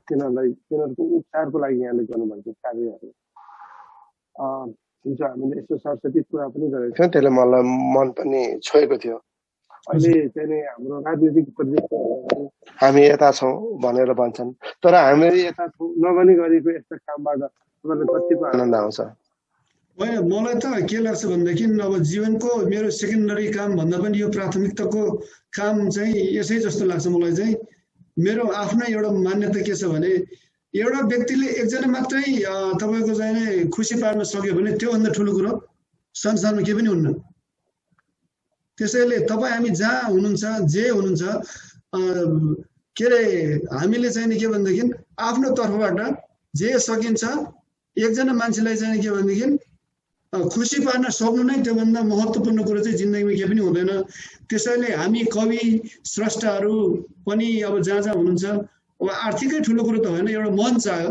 तिनीहरूको उपचारको लागि यहाँले गर्नुभएको कार्यहरू, हिजो हामीले यस्तो सरस्वती कुरा पनि गरेको थियौँ, त्यसले मलाई मन पनि छोएको थियो। अहिले चाहिँ हाम्रो राजनीतिक परिवेश हामी यता छौँ भनेर भन्छन्, तर हामीले यता छौँ नभनी गरेको यस्ता कामबाट तपाईँलाई कतिको आनन्द आउँछ? होइन, मलाई त के लाग्छ भनेदेखि अब जीवनको मेरो सेकेन्डरी काम भन्दा पनि यो प्राथमिकताको काम चाहिँ यसै जस्तो लाग्छ मलाई चाहिँ। मेरो आफ्नै एउटा मान्यता के छ भने एउटा व्यक्तिले एकजना मात्रै तपाईँको चाहिँ खुसी पार्न सक्यो भने त्योभन्दा ठुलो कुरो संसारमा केही पनि हुन्न। त्यसैले तपाईँ हामी जहाँ हुनुहुन्छ, जे हुनुहुन्छ, के अरे हामीले चाहिँ के भनेदेखि आफ्नो तर्फबाट जे सकिन्छ एकजना मान्छेलाई चाहिँ के भनेदेखि खुसी पार्न सक्नु नै त्योभन्दा महत्त्वपूर्ण कुरो चाहिँ जिन्दगीमा केही पनि हुँदैन। त्यसैले हामी कवि स्रष्टाहरू पनि अब जहाँ जहाँ हुनुहुन्छ, अब आर्थिकै ठुलो कुरो त होइन, एउटा मन चाहियो,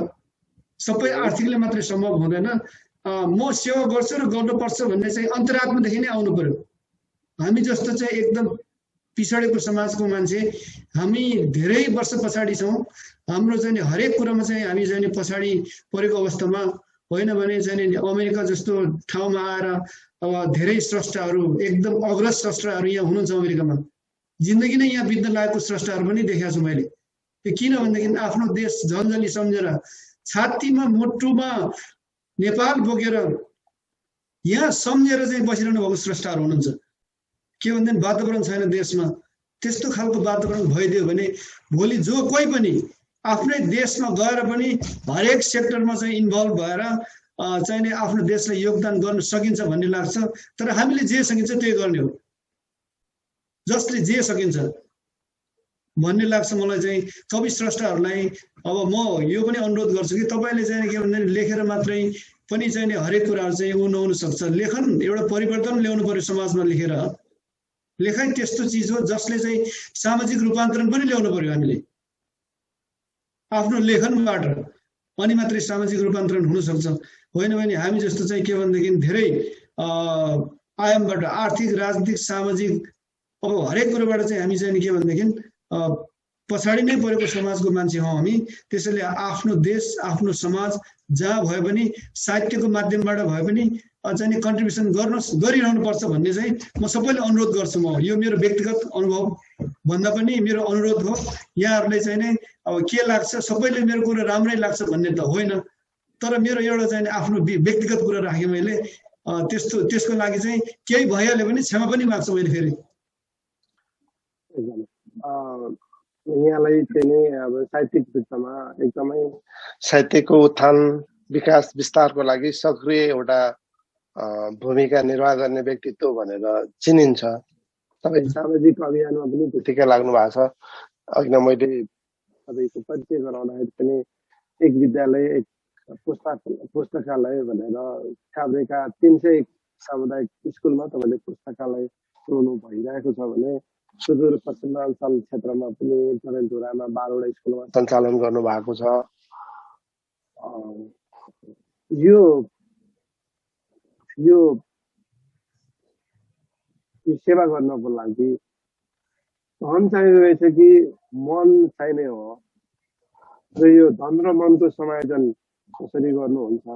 सबै आर्थिकले मात्रै सम्भव हुँदैन। म सेवा गर्छु र गर्नुपर्छ भन्ने चाहिँ अन्तरात्मादेखि नै आउनु पर्यो। हामी जस्तो चाहिँ एकदम पिछडेको समाजको मान्छे हामी धेरै वर्ष पछाडि छौँ, हाम्रो चाहिँ हरेक कुरामा चाहिँ हामी चाहिँ पछाडि परेको अवस्थामा, होइन भने चाहिँ अमेरिका जस्तो ठाउँमा आएर अब धेरै स्रष्टाहरू, एकदम अग्रज स्रष्टाहरू यहाँ हुनुहुन्छ अमेरिकामा, जिन्दगी नै यहाँ बित्न लागेको स्रष्टाहरू पनि देखेको छु मैले। किनभनेदेखि आफ्नो देश झन्झली सम्झेर छातीमा मुटुमा नेपाल बोकेर यहाँ सम्झेर चाहिँ बसिरहनु भएको स्रष्टाहरू हुनुहुन्छ। के भन्दैन वातावरण छैन देशमा, त्यस्तो खालको वातावरण भइदियो भने भोलि जो कोही पनि आफ्नै देशमा गएर पनि हरेक सेक्टरमा चाहिँ इन्भल्भ भएर चाहिँ आफ्नो देशलाई योगदान गर्न सकिन्छ भन्ने लाग्छ। तर हामीले जे सकिन्छ त्यही गर्ने हो, जसले जे सकिन्छ भन्ने लाग्छ मलाई चाहिँ। कवि स्रष्टाहरूलाई अब म यो पनि अनुरोध गर्छु कि तपाईँले चाहिँ के भन्दैन लेखेर मात्रै पनि चाहिँ हरेक कुराहरू चाहिँ उ नहुन सक्छ। लेखन एउटा परिवर्तन ल्याउनु पर्यो समाजमा, लेखेर लेखाइ त्यस्तो चिज हो जसले चाहिँ सामाजिक रूपान्तरण पनि ल्याउनु पर्यो हामीले आफ्नो लेखनबाट, अनि मात्रै सामाजिक रूपान्तरण हुन सक्छ। होइन भने हामी जस्तो चाहिँ के भनेदेखि धेरै आयामबाट आर्थिक, राजनीतिक, सामाजिक, अब हरेक कुरोबाट चाहिँ हामी चाहिँ के भनेदेखि पछाडि नै परेको समाजको मान्छे हौँ हामी। त्यसैले आफ्नो देश, आफ्नो समाज जहाँ भए पनि साहित्यको माध्यमबाट भए पनि चाहिँ कन्ट्रिब्युसन गरिरहनु पर्छ भन्ने चाहिँ म सबैले अनुरोध गर्छु। म यो मेरो व्यक्तिगत अनुभव भन्दा पनि मेरो अनुरोध हो। यहाँहरूले चाहिँ नै अब के लाग्छ, सबैले मेरो कुरा राम्रै लाग्छ भन्ने त होइन, तर मेरो एउटा चाहिँ आफ्नो व्यक्तिगत कुरा राखेँ मैले। त्यसको लागि चाहिँ केही भइहाल्यो भने क्षमा पनि माग्छु मैले फेरि। यहाँलाई चाहिँ नि अब साहित्यिक क्षेत्रमा एकदमै साहित्यको उत्थान विकास विस्तारको लागि सक्रिय एउटा भूमिका निर्वाह गर्ने व्यक्तित्व भनेर चिनिन्छ। तपाईँ सामाजिक अभियानमा पनि त्यतिकै लाग्नु भएको छ। अघि नै मैले तपाईँको परिचय गराउँदाखेरि पनि एक विद्यालय एक पुस्तकालय भनेर काभ्रेका 300 सामुदायिक स्कुलमा तपाईँले पुस्तकालय चलाउनु भइरहेको छ भने सुदूर पश्चिमाञ्चल क्षेत्रमा पनि चरेन्चुरामा 12वटा स्कुलमा सञ्चालन गर्नु भएको छ। यो यो सेवा गर्नको लागि धन चाहिने रहेछ कि मन चाहिने हो र यो धन र मनको समायोजन कसरी गर्नुहुन्छ?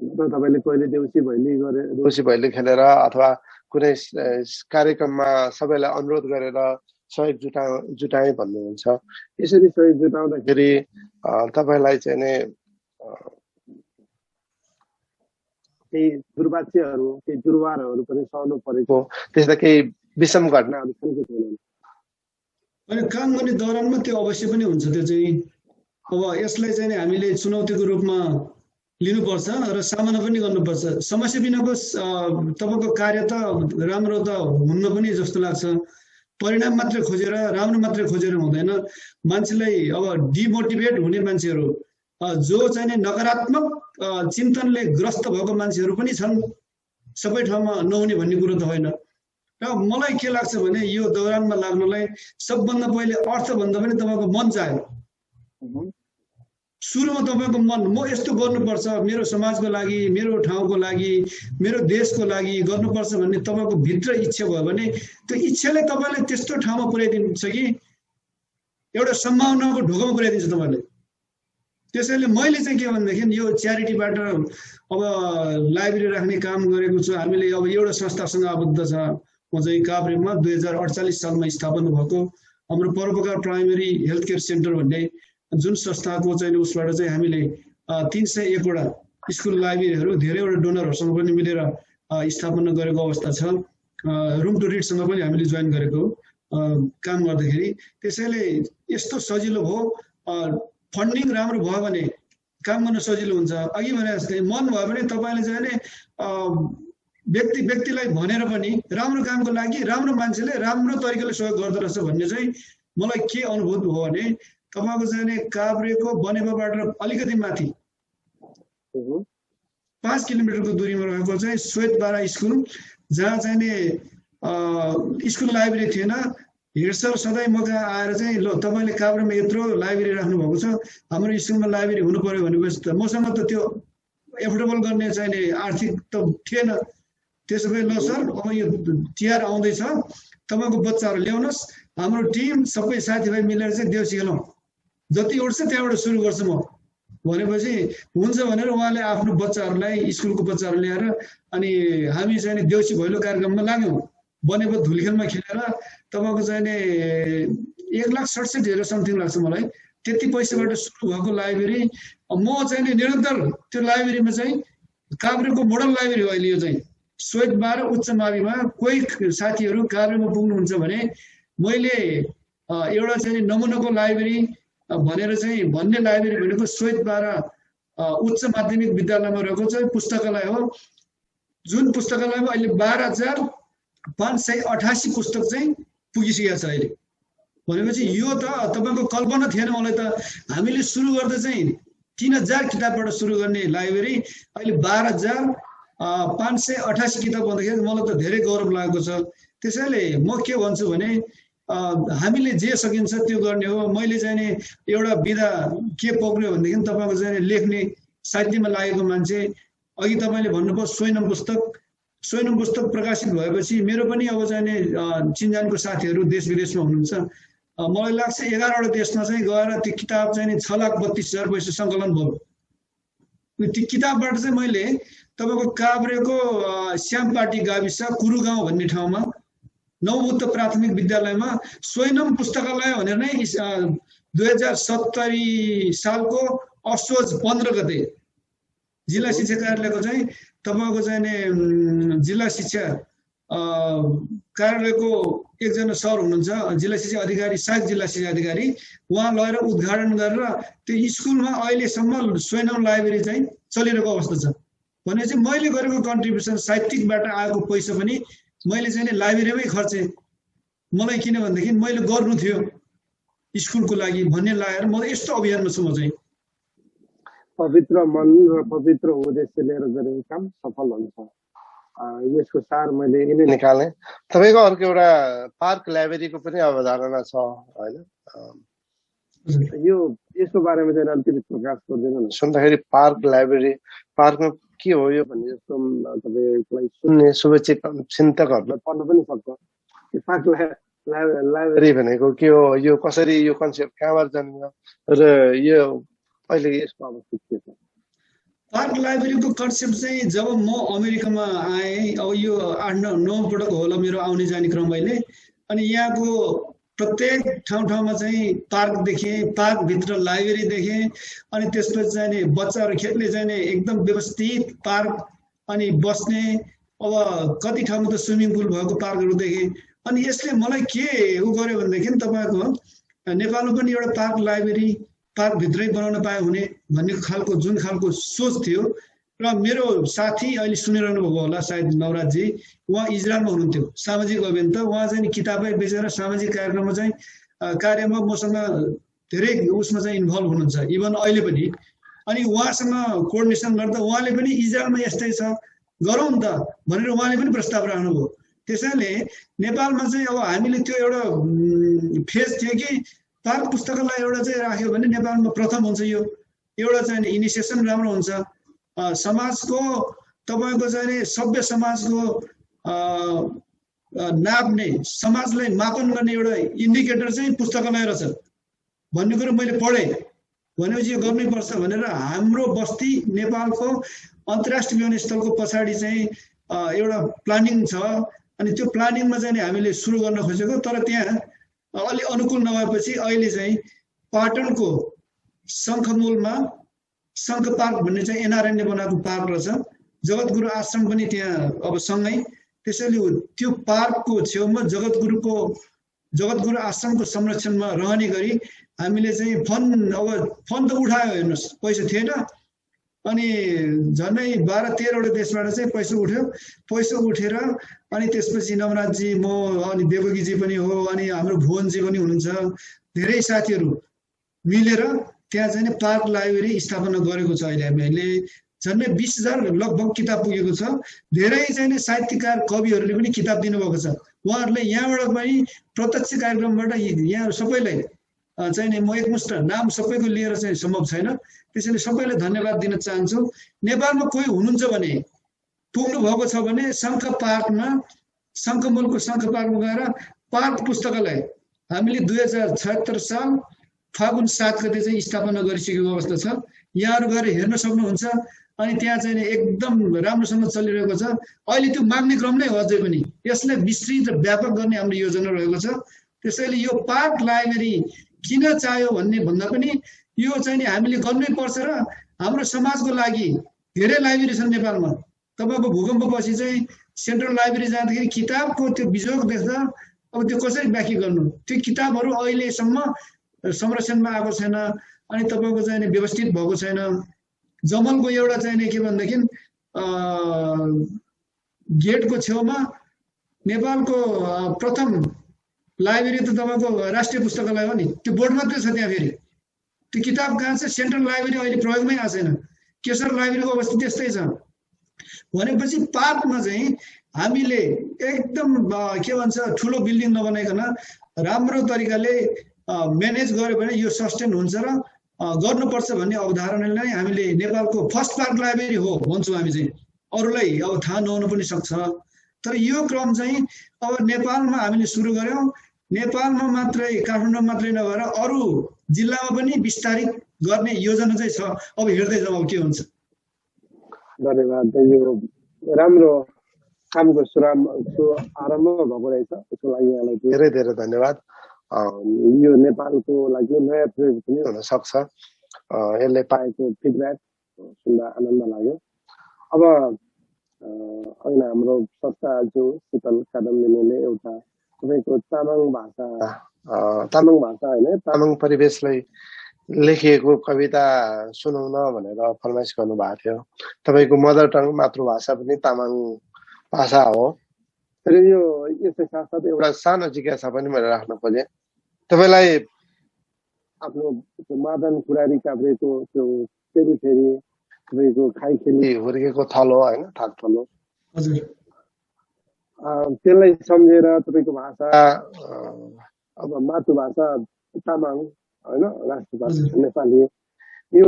तपाईँले कहिले देउसी भैली खेलेर अथवा कुनै कार्यक्रममा सबैलाई अनुरोध गरेर सहयोग जुटाए भन्नुहुन्छ। यसरी सहयोग जुटाउँदाखेरि तपाईँलाई चाहिँ नि केही दुर्वाच्यहरू केही दुर्वारहरू पनि सहनु परेको त्यस्ता केही विषम घटनाहरू छन् कि छैनन्? अनि काम गर्ने दौरानमा त्यो अवश्य पनि हुन्छ। त्यो चाहिँ अब यसलाई चाहिँ हामीले चुनौतीको रूपमा लिनुपर्छ र सामना पनि गर्नुपर्छ। समस्या बिनाको तपाईँको कार्य त राम्रो त हुन्न पनि जस्तो लाग्छ। परिणाम मात्रै खोजेर राम्रो मात्रै खोजेर हुँदैन। मान्छेलाई अब डिमोटिभेट हुने मान्छेहरू जो चाहिँ नकारात्मक चिन्तनले ग्रस्त भएको मान्छेहरू पनि छन्, सबै ठाउँमा नहुने भन्ने कुरो त होइन। र मलाई के लाग्छ भने यो दौरानमा लाग्नलाई सबभन्दा पहिले अर्थभन्दा पनि तपाईँको मन चाहियो। सुरुमा तपाईँको मन, म यस्तो गर्नुपर्छ मेरो समाजको लागि, मेरो ठाउँको लागि, मेरो देशको लागि गर्नुपर्छ भन्ने तपाईँको भित्र इच्छा भयो भने त्यो इच्छाले तपाईँलाई त्यस्तो ठाउँमा पुर्याइदिन्छ कि एउटा सम्भावनाको ढोकामा पुर्याइदिन्छ तपाईँले। त्यसैले मैले चाहिँ के भनेदेखि यो च्यारिटीबाट अब लाइब्रेरी राख्ने काम गरेको छु। हामीले अब एउटा संस्थासँग आबद्ध छ। म चाहिँ काभ्रेमा 2048 सालमा स्थापना भएको हाम्रो परोपकार प्राइमेरी हेल्थ केयर सेन्टर भन्ने जुन संस्थाको चाहिँ उसबाट चाहिँ हामीले 301वटा स्कुल लाइब्रेरीहरू धेरैवटा डोनरहरूसँग पनि मिलेर स्थापना गरेको अवस्था छ। रुम टु रिडसँग पनि हामीले जोइन गरेको काम गर्दाखेरि। त्यसैले यस्तो सजिलो भयो, फन्डिङ राम्रो भयो भने काम गर्न सजिलो हुन्छ। अघि भने जस्तै मन भयो भने तपाईँले चाहिँ व्यक्तिलाई भनेर पनि राम्रो कामको लागि राम्रो मान्छेले राम्रो तरिकाले सहयोग गर्दो रहेछ भन्ने चाहिँ मलाई के अनुभूत भयो भने तपाईँको चाहिँ काभ्रेको बनेपाबाट अलिकति माथि 5 किलोमिटरको दूरीमा रहेको चाहिँ श्वेतबारा स्कुल, जहाँ चाहिँ स्कुल लाइब्रेरी थिएन। हेड सर सधैँ मौका आएर चाहिँ ल तपाईँले काभ्रेमा यत्रो लाइब्रेरी राख्नु भएको छ, हाम्रो स्कुलमा लाइब्रेरी हुनु पर्यो भनेपछि त मसँग त त्यो एफोर्डेबल गर्ने चाहिँ आर्थिक त थिएन। त्यसो भए ल सर अब यो तिहार आउँदैछ, तपाईँको बच्चाहरू ल्याउनुहोस्, हाम्रो टिम सबै साथीभाइ मिलेर चाहिँ देउसी खेलौँ, जति उठ्छ त्यहाँबाट सुरु गर्छु म भनेपछि हुन्छ भनेर उहाँले आफ्नो बच्चाहरूलाई स्कुलको बच्चाहरू ल्याएर अनि हामी चाहिँ देउसी भैलो कार्यक्रममा लाग्यौँ। बनेको धुलीखेलमा खेलेर तपाईँको चाहिँ 1,67,000 समथिङ लाग्छ मलाई, त्यति पैसाबाट सुरु भएको लाइब्रेरी। म चाहिँ निरन्तर त्यो लाइब्रेरीमा चाहिँ काभ्रेको मोडल लाइब्रेरी हो अहिले यो चाहिँ श्वेतबारा उच्च माविमा। कोही साथीहरू काभ्रेमा पुग्नुहुन्छ भने मैले एउटा चाहिँ नमुनाको लाइब्रेरी भनेर चाहिँ भन्ने लाइब्रेरी भनेको श्वेतबारा उच्च माध्यमिक विद्यालयमा रहेको चाहिँ पुस्तकालय हो, जुन पुस्तकालयमा अहिले 12,588 पुस्तक चाहिँ पुगिसकेको छ अहिले। भनेपछि यो त तपाईँको कल्पना थिएन मलाई त। हामीले सुरु गर्दा चाहिँ 3,000 किताबबाट सुरु गर्ने लाइब्रेरी अहिले 12,588 किताब भन्दाखेरि मलाई त धेरै गौरव लागेको छ। त्यसैले म के भन्छु भने हामीले जे सकिन्छ त्यो गर्ने हो। मैले चाहिँ एउटा विधा के पक्रियो भनेदेखि तपाईँको चाहिँ लेख्ने साहित्यमा लागेको मान्छे, अघि तपाईँले भन्नुभयो स्वयं पुस्तक प्रकाशित भएपछि मेरो पनि अब चाहिँ चिन्जानको साथीहरू देश विदेशमा हुनुहुन्छ। मलाई लाग्छ 11वटा देशमा चाहिँ गएर त्यो किताब चाहिँ 6,32,000 पैसा सङ्कलन भयो। त्यो किताबबाट चाहिँ मैले तपाईँको काभ्रेको श्यामपाटी गाविस कुरु गाउँ भन्ने ठाउँमा नवबुद्ध प्राथमिक विद्यालयमा स्वयं पुस्तकालय भनेर नै 2070 सालको असोज 15 गते जिल्ला शिक्षा कार्यालयको चाहिँ तपाईँको चाहिँ जिल्ला शिक्षा कार्यालयको एकजना सर हुनुहुन्छ जिल्ला शिक्षा अधिकारी, सहायक जिल्ला शिक्षा अधिकारी, उहाँ लगेर उद्घाटन गरेर त्यो स्कुलमा अहिलेसम्म स्वयं लाइब्रेरी चाहिँ चलिरहेको अवस्था छ। भनेपछि मैले गरेको कन्ट्रिब्युसन साहित्यिकबाट आएको पैसा पनि मैले चाहिँ लाइब्रेरीमै खर्चेँ। मलाई किन भनेदेखि मैले गर्नु थियो स्कुलको लागि भन्ने लागेर म यस्तो अभियानमा छु। म चाहिँ पवित्र मन र पवित्र उद्देश्य लिएर गरेको काम सफल हुन्छ। यसको सार मैले यिनै निकालेँ। तपाईँको अर्को एउटा पार्क लाइब्रेरीको पनि अवधारणा छ होइन? यो यसको बारेमा चाहिँ अलिकति प्रकाश गरिदिनु न। सुन्दाखेरि पार्क लाइब्रेरी, पार्कमा के हो यो भन्ने जस्तो तपाईँलाई सुन्ने शुभचित चिन्तकहरूलाई पढ्न पनि सक्छ। पार्क लाइब्रेरी भनेको के हो, यो कसरी, यो कन्सेप्ट कहाँबाट जन्मियो र यो अहिले यसको अवस्था के छ? पार्क लाइब्रेरीको कन्सेप्ट चाहिँ जब म अमेरिकामा आएँ, अब यो 8-9 पटक होला मेरो आउने जाने क्रम अहिले, अनि यहाँको प्रत्येक ठाउँमा चाहिँ पार्क देखेँ, पार्कभित्र लाइब्रेरी देखेँ, अनि त्यसपछि चाहिँ बच्चाहरू खेल्ने चाहिँ एकदम व्यवस्थित पार्क, अनि बस्ने, अब कति ठाउँमा त स्विमिङ पुल भएको पार्कहरू देखेँ। अनि यसले मलाई के उ गर्यो भनेदेखि तपाईँको नेपालमा पनि एउटा पार्क लाइब्रेरी पार्कभित्रै बनाउन पाए हुने भन्ने खालको जुन खालको सोच थियो। र मेरो साथी अहिले सुनिरहनु भएको होला सायद नवराजजी, उहाँ इजरायलमा हुनुहुन्थ्यो, सामाजिक अभियन्ता। उहाँ चाहिँ किताबै बेचेर सामाजिक कार्यक्रममा चाहिँ कार्यमा मसँग धेरै उसमा चाहिँ इन्भल्भ हुनुहुन्छ, इभन अहिले पनि। अनि उहाँसँग कोअर्डिनेसन गर्दा उहाँले पनि इजरायलमा यस्तै छ, गरौँ त भनेर उहाँले पनि प्रस्ताव राख्नुभयो। त्यसैले नेपालमा चाहिँ अब हामीले त्यो एउटा फेज थियो कि पार्क पुस्तकालय एउटा चाहिँ राख्यो भने नेपालमा प्रथम हुन्छ। यो एउटा चाहिँ इनिसिएसन राम्रो हुन्छ। समाजको तपाईँको चाहिँ सभ्य समाजको नाप्ने, समाजलाई मापन गर्ने एउटा इन्डिकेटर चाहिँ पुस्तकालय रहेछ भन्ने कुरो मैले पढेँ। भनेपछि यो गर्नैपर्छ भनेर हाम्रो बस्ती नेपालको अन्तर्राष्ट्रिय विमानस्थलको पछाडि चाहिँ एउटा प्लानिङ छ। अनि त्यो प्लानिङमा चाहिँ हामीले सुरु गर्न खोजेको, तर त्यहाँ अलि अनुकूल नभएपछि अहिले चाहिँ पाटनको शङ्खमूलमा शङ्ख पार्क भन्ने चाहिँ एनआरएनले बनाएको पार्क रहेछ। जगतगुरु आश्रम पनि त्यहाँ अब सँगै। त्यसैले त्यो पार्कको छेउमा जगतगुरु आश्रमको संरक्षणमा रहने गरी हामीले चाहिँ फन्ड त उठायो, हेर्नुहोस् पैसा थिएन। अनि झन्डै 12-13 वटा देशबाट चाहिँ पैसा उठ्यो। पैसा उठेर अनि त्यसपछि नवराजजी, म, अनि देवकीजी पनि हो, अनि हाम्रो भुवनजी पनि हुनुहुन्छ, धेरै साथीहरू मिलेर त्यहाँ चाहिँ पार्क लाइब्रेरी स्थापना गरेको छ। अहिले हामीले झन्डै 20,000 लगभग किताब पुगेको छ। धेरै चाहिँ साहित्यकार कविहरूले पनि किताब दिनुभएको छ। उहाँहरूले यहाँबाट पनि प्रत्यक्ष कार्यक्रमबाट यहाँ सबैलाई चाहिँ म एकमुष्ट नाम सबैको लिएर चाहिँ सम्भव छैन, त्यसैले सबैलाई धन्यवाद दिन चाहन्छु। नेपालमा कोही हुनुहुन्छ भने, पुग्नु भएको छ भने शङ्ख पार्कमा, शङ्खमूलको शङ्ख पार्कमा गएर पार्क पुस्तकालय हामीले 2076 साल फागुन 7 गते चाहिँ स्थापना गरिसकेको अवस्था छ। यहाँहरू गएर हेर्न सक्नुहुन्छ। अनि त्यहाँ चाहिँ एकदम राम्रोसँग चलिरहेको छ। अहिले त्यो माग्ने क्रम नै हो अझै पनि। यसलाई विस्तृत र व्यापक गर्ने हाम्रो योजना रहेको छ। त्यसैले यो पार्क लाइब्रेरी किन चाहियो भन्दा पनि यो चाहिँ हामीले गर्नै पर्छ र हाम्रो समाजको लागि धेरै लाइब्रेरी छन् नेपालमा। तपाईँको भूकम्पपछि चाहिँ सेन्ट्रल लाइब्रेरी जाँदाखेरि किताबको त्यो बिजोग देख्दा अब त्यो कसरी व्याख्या गर्नु। त्यो किताबहरू अहिलेसम्म संरक्षणमा आएको छैन। अनि तपाईँको चाहिँ व्यवस्थित भएको छैन। जमलको एउटा चाहिँ के भनेदेखि गेटको छेउमा नेपालको प्रथम लाइब्रेरी त तपाईँको राष्ट्रिय पुस्तकालय हो नि, त्यो बोर्ड मात्रै छ त्यहाँ। फेरि त्यो किताब कहाँ छ? सेन्ट्रल लाइब्रेरी अहिले प्रयोगमै आएको छैन। केशर लाइब्रेरीको अवस्था त्यस्तै छ। भनेपछि पार्कमा चाहिँ हामीले एकदम के भन्छ ठुलो बिल्डिङ नबनाइकन राम्रो तरिकाले म्यानेज गर्यो भने यो सस्टेन हुन्छ र गर्नुपर्छ भन्ने अवधारणाले नै हामीले नेपालको फर्स्ट पार्क लाइब्रेरी हो भन्छौँ हामी चाहिँ। अरूलाई अब थाहा नहुनु पनि सक्छ, तर यो क्रम चाहिँ अब नेपालमा हामीले सुरु गर्यौँ। नेपालमा मात्रै, काठमाडौँ मात्रै नभएर अरू जिल्लामा पनि विस्तारित गर्ने योजना चाहिँ छ। अब हेर्दै जाउँ अब के हुन्छ। धन्यवाद। यो राम्रो कामको आरम्भ भएको रहेछ, त्यसको लागि यहाँलाई धेरै धेरै धन्यवाद। यो नेपालको लागि नयाँ प्रयोग पनि हुनसक्छ। यसले पाएको फिडब्याक सुन्दा आनन्द लाग्यो। अब अहिले हाम्रो संस्थाज्यू शीतल कादम्बिनीले एउटा तपाईँको तामाङ भाषा होइन तामाङ परिवेशलाई लेखिएको कविता सुनाउन भनेर फरमाइस गर्नुभएको थियो। तपाईँको मदर टङ मातृभाषा पनि तामाङ भाषा हो। फेरि यो यसै साथसाथै एउटा सानो जिज्ञासा पनि मैले राख्न खोजेँ। तपाईँलाई आफ्नो मादन कुरारी काभ्रेको त्यो फेरि तपाईँको खाइखेली हुर्केको थलो होइन थाक थलो त्यसलाई सम्झेर तपाईँको भाषा अब मातृभाषा तामाङ होइन राष्ट्रभाषा नेपाली यो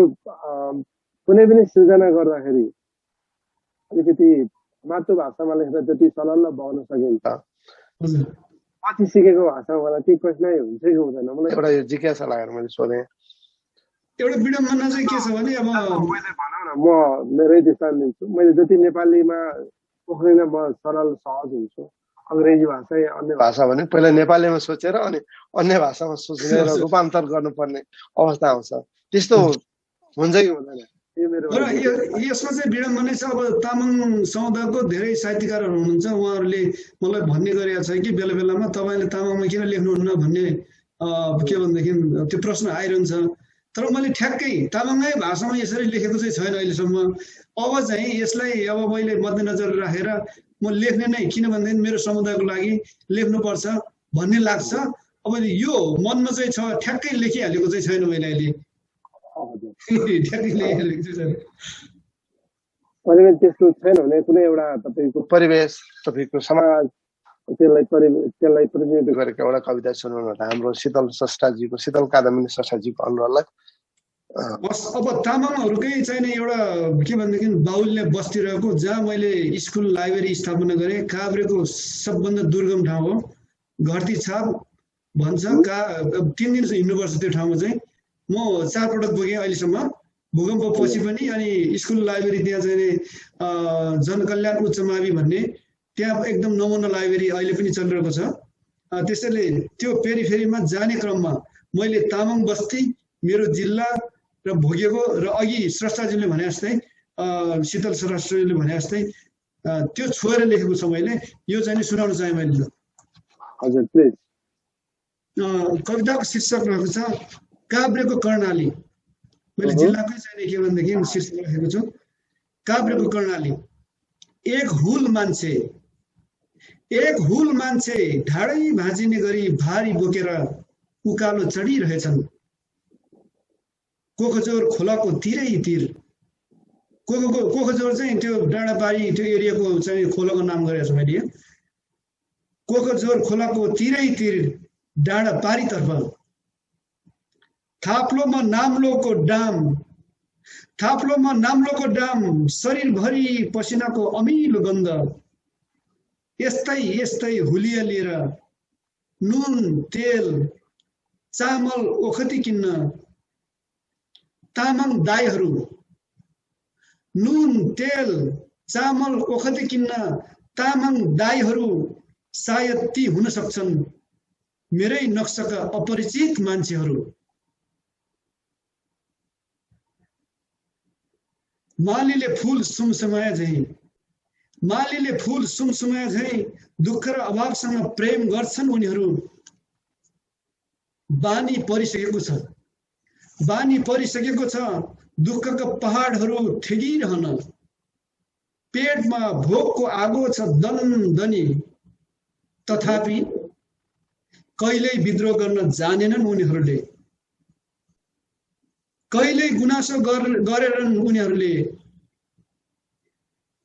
कुनै पनि सृजना गर्दाखेरि अलिकति मातृभाषामा लेख्दा जति सलल्ल बग्न सकिन्छ पछि सिकेको भाषामा केही कठिनाइ हुन्छ कि हुँदैन मलाई एउटा यो जिज्ञासा लागेर मैले सोधेँ। एउटा विडम्बना चाहिँ के छ भने अब मैले भनौँ न म मेरै दृष्टान्त दिन्छु। मैले जति नेपालीमा पोख्दैन म सरल सहज हुन्छु। अङ्ग्रेजी भाषा या अन्य भाषा भने पहिला नेपालीमा सोचेर अनि अन्य भाषामा सोच्ने र रूपान्तर गर्नुपर्ने अवस्था आउँछ। त्यस्तो हुन्छ कि हुँदैन? यसमा चाहिँ विडम्बना छ। अब तामाङ समुदायको धेरै साहित्यकारहरू हुनुहुन्छ, उहाँहरूले मलाई भन्ने गरेका छ कि बेला बेलामा तपाईँले तामाङमा किन लेख्नुहुन्न भन्ने के भनेदेखि त्यो प्रश्न आइरहन्छ। तर मैले ठ्याक्कै तामाङै भाषामा यसरी लेखेको चाहिँ छैन अहिलेसम्म। अब चाहिँ यसलाई अब मैले मध्यनजर राखेर म लेख्ने नै, किनभनेदेखि मेरो समुदायको लागि लेख्नुपर्छ भन्ने लाग्छ। अब यो मनमा चाहिँ छ, ठ्याक्कै लेखिहालेको चाहिँ छैन मैले अहिले। परिवेश त्यस्तो छैन भने कुनै एउटा तपाईँको परिवेश तपाईँको समाज त्यसलाई प्रतिनिधित्व गरेको एउटा कविता सुनाउनु होला हाम्रो शीतल स्रष्टाजीको, शीतल कादम्बिनी स्रष्टाजीको अनुरोधलाई। अब तामाङहरूकै चाहिँ एउटा के भनेदेखि बाहुल्य बस्ती रहेको, जहाँ मैले स्कुल लाइब्रेरी स्थापना गरेँ। काभ्रेको सबभन्दा दुर्गम ठाउँ हो, घरती छाप भन्छ। 3 दिन हिँड्नुपर्छ त्यो ठाउँमा चाहिँ। म 4 पटक पुगेँ अहिलेसम्म, भूकम्प पछि पनि। अनि स्कुल लाइब्रेरी त्यहाँ चाहिँ जनकल्याण उच्च मावि भन्ने त्यहाँ एकदम नमुना लाइब्रेरी अहिले पनि चलिरहेको छ। त्यसैले त्यो पेरिफेरीमा जाने क्रममा मैले तामाङ बस्ती, मेरो जिल्ला र भोगेको र अघि स्रष्टाजीले भने जस्तै शीतल स्रष्टाजीले भने जस्तै त्यो छोएर लेखेको छ मैले। यो चाहिँ सुनाउन चाहे मैले। हजुर प्लिज। कविताको शीर्षक रहेको छ काभ्रेको कर्णाली। मैले जिल्लाकै चाहिँ के भनेदेखि शीर्षक राखेको छु काभ्रेको कर्णाली। एक हुल मान्छे ढाडै भाँचिने गरी भारी बोकेर उकालो चढिरहेछन्। कोखजोर खोलाको तिरै तिर, कोखजोर चाहिँ त्यो डाँडापारी त्यो एरियाको चाहिँ खोलाको नाम गरेको छु मैले। कोखजोर खोलाको तिरै तिर डाँडापारीतर्फ थाप्लोमा नाम्लोको डाम, शरीरभरि पसिनाको अमिलो गन्ध। यस्तै हुलिया लिएर नुन तेल चामल ओखती किन्न तामाङ दाइहरू, नुन तेल चामल ओखती किन्न तामाङ दाइहरू सायद ती हुन सक्छन् मेरै नक्साका अपरिचित मान्छेहरू। मालीले फूल सुमसुमाया झैं दुःख र अभावसँग प्रेम गर्छन् उनीहरू। बानी परिसकेको छ दुःखका पहाडहरू ठेगिरहन। पेटमा भोकको आगो छ दनदनी, तथापि कहिल्यै विद्रोह गर्न जानेनन् उनीहरूले। कहिल्यै गुनासो गरेनन् उनीहरूले।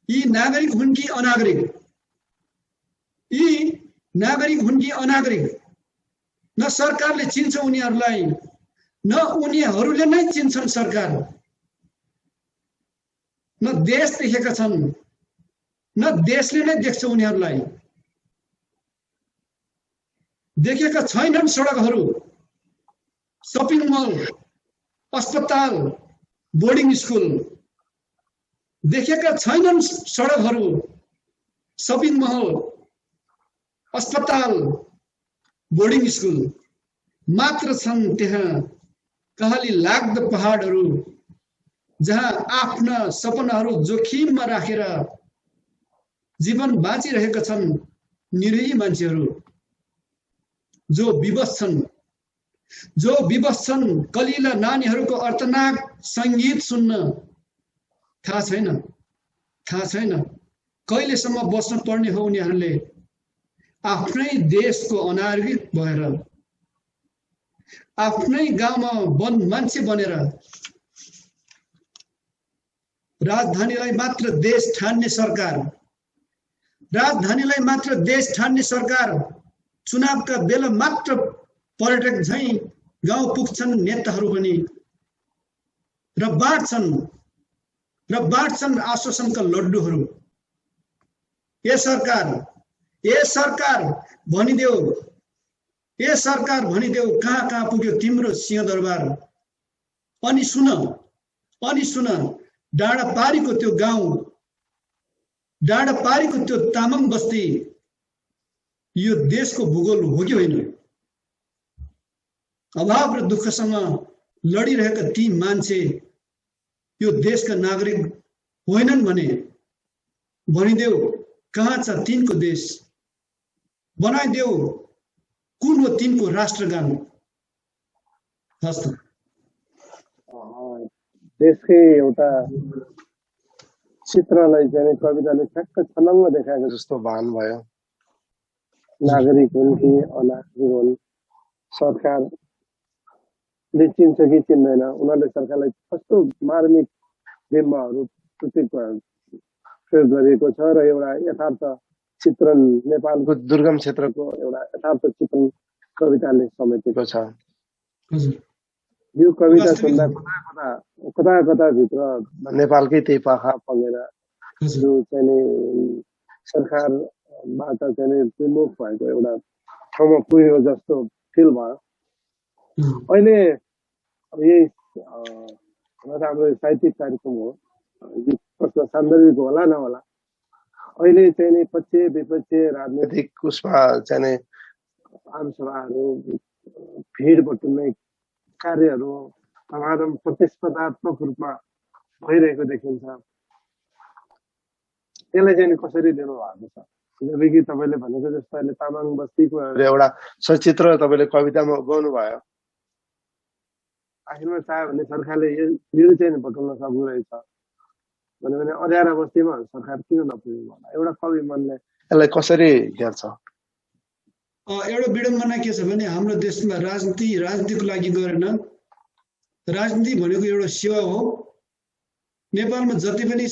यी नागरिक हुन् कि अनागरिक, न सरकारले चिन्छ उनीहरूलाई, न उनीहरूले नै चिन्छन् सरकार। न देश देखेका छन्, न देशले नै देख्छ उनीहरूलाई। देखेका छैनन् सडकहरू, शपिङ मल, अस्पताल, बोर्डिङ स्कुल। देखेका छैनन् सडकहरू, शपिङ महल, अस्पताल, बोर्डिङ स्कुल। मात्र छन् त्यहाँ कहाली लाग्दो पहाडहरू, जहाँ आफ्ना सपनाहरू जोखिममा राखेर जीवन बाँचिरहेका छन् निरीह मान्छेहरू। जो विवश छन् कलिला नानीहरूको अर्थनाक संगीत सुन्न थाहा छैन कहिलेसम्म बस्न पर्ने हो उनीहरूले आफ्नै देशको अनागरिक भएर आफ्नै गाउँमा मान्छे बनेर राजधानीलाई मात्र देश ठान्ने सरकार चुनावका बेला मात्र पर्यटक झैं गाउँ पुग्छन् नेताहरू पनि र बाँड्छन् आश्वासनका लड्डुहरू। ए सरकार भनिदेऊ कहाँ पुग्यो तिम्रो सिंहदरबार। अनि सुन डाँडापारीको त्यो गाउँ, डाँडापारीको त्यो तामाङ बस्ती यो देशको भूगोल हो कि होइन? अभाव र दुःखसँग लडिरहेका ती मान्छे यो देशका नागरिक होइनन् भने भनिदेऊ कहाँ छ तिनको देश? बनाइदेऊ कुन हो तिनको राष्ट्रगान? हस्त देशकै एउटा चित्रलाई चाहिँ कविताले ठ्याक्क छलङ्ग देखाएको जस्तो भान भयो। नागरिक हुन् कि अनागरिक हुन्, सरकारले चिन्छ कि चिन्दैन, उनीहरूले सरकारलाई कस्तो मार्मिक बिम्बहरू प्रयोग गरिएको छ र एउटा यथार्थ चित्रण, नेपालको दुर्गम क्षेत्रको एउटा यथार्थ चित्रण कविताले समेटेको छ। यो कविता सुन्दा कता भित्र नेपालकै त्यही पाखा पगेर जो चाहिँ सरकारबाट चाहिँ विमुख भएको एउटा ठाउँमा पुगेको जस्तो फिल भयो। अहिले यही हाम्रो साहित्यिक कार्यक्रम हो, यो प्रश्न सान्दर्भिक होला नहोला, अहिले चाहिँ पक्ष विपक्ष राजनैतिक उसमा चाहिँ आमसभाहरू, भिड बटुल्ने कार्यहरू तमाम प्रतिस्पर्धात्मक रूपमा भइरहेको देखिन्छ। त्यसलाई चाहिँ कसरी लिनु भएको छ? जबकि तपाईँले भनेको जस्तो अहिले तामाङ बस्तीको एउटा सचित्र तपाईँले कवितामा उगाउनु भयो। आखिरमा चाह्यो भने सरकारले यो चाहिँ बटुल्न सक्दो रहेछ भने अँध्यारा बस्तीमा सरकार किन नपुग्नु होला? एउटा कवि मनले यसलाई कसरी हेर्छ? एउटा विडम्बना के छ भने हाम्रो देशमा राजनीतिको लागि गरेन। राजनीति भनेको एउटा सेवा हो। नेपालमा जति पनि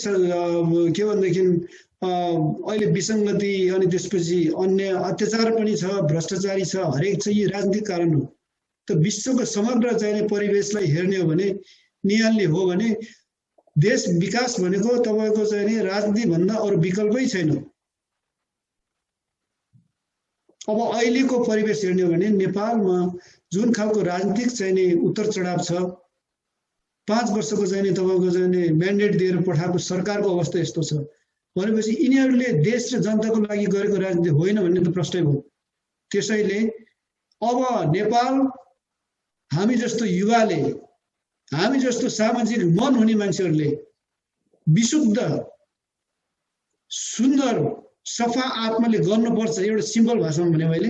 के भनेदेखि अहिले विसङ्गति अनि त्यसपछि अन्य अत्याचार पनि छ, भ्रष्टाचारी छ, हरेक छ, यी राजनीतिक कारण हो। त विश्वको समग्र चाहिने परिवेशलाई हेर्ने हो भने, निहाल्ने हो भने देश विकास भनेको तपाईको चाहिने राजनीति भन्दा अरु विकल्पै छैन। अब अहिलेको परिवेश हेर्ने हो भने नेपालमा जुन खालको राजनीतिक चाहिने उतार चढाव छ, 5 वर्षको चाहिने तपाईको चाहिने म्यान्डेट दिएर पठाएको सरकारको अवस्था यस्तो छ भनेपछि यिनीहरूले देश र जनताको लागि गरेको राजनीति होइन भन्ने त प्रश्नै हो। त्यसैले अब नेपाल हामी जस्तो युवाले, हामी जस्तो सामाजिक मन हुने मान्छेहरूले विशुद्ध सुन्दर सफा आत्माले गर्नुपर्छ। एउटा सिम्पल भाषामा भने मैले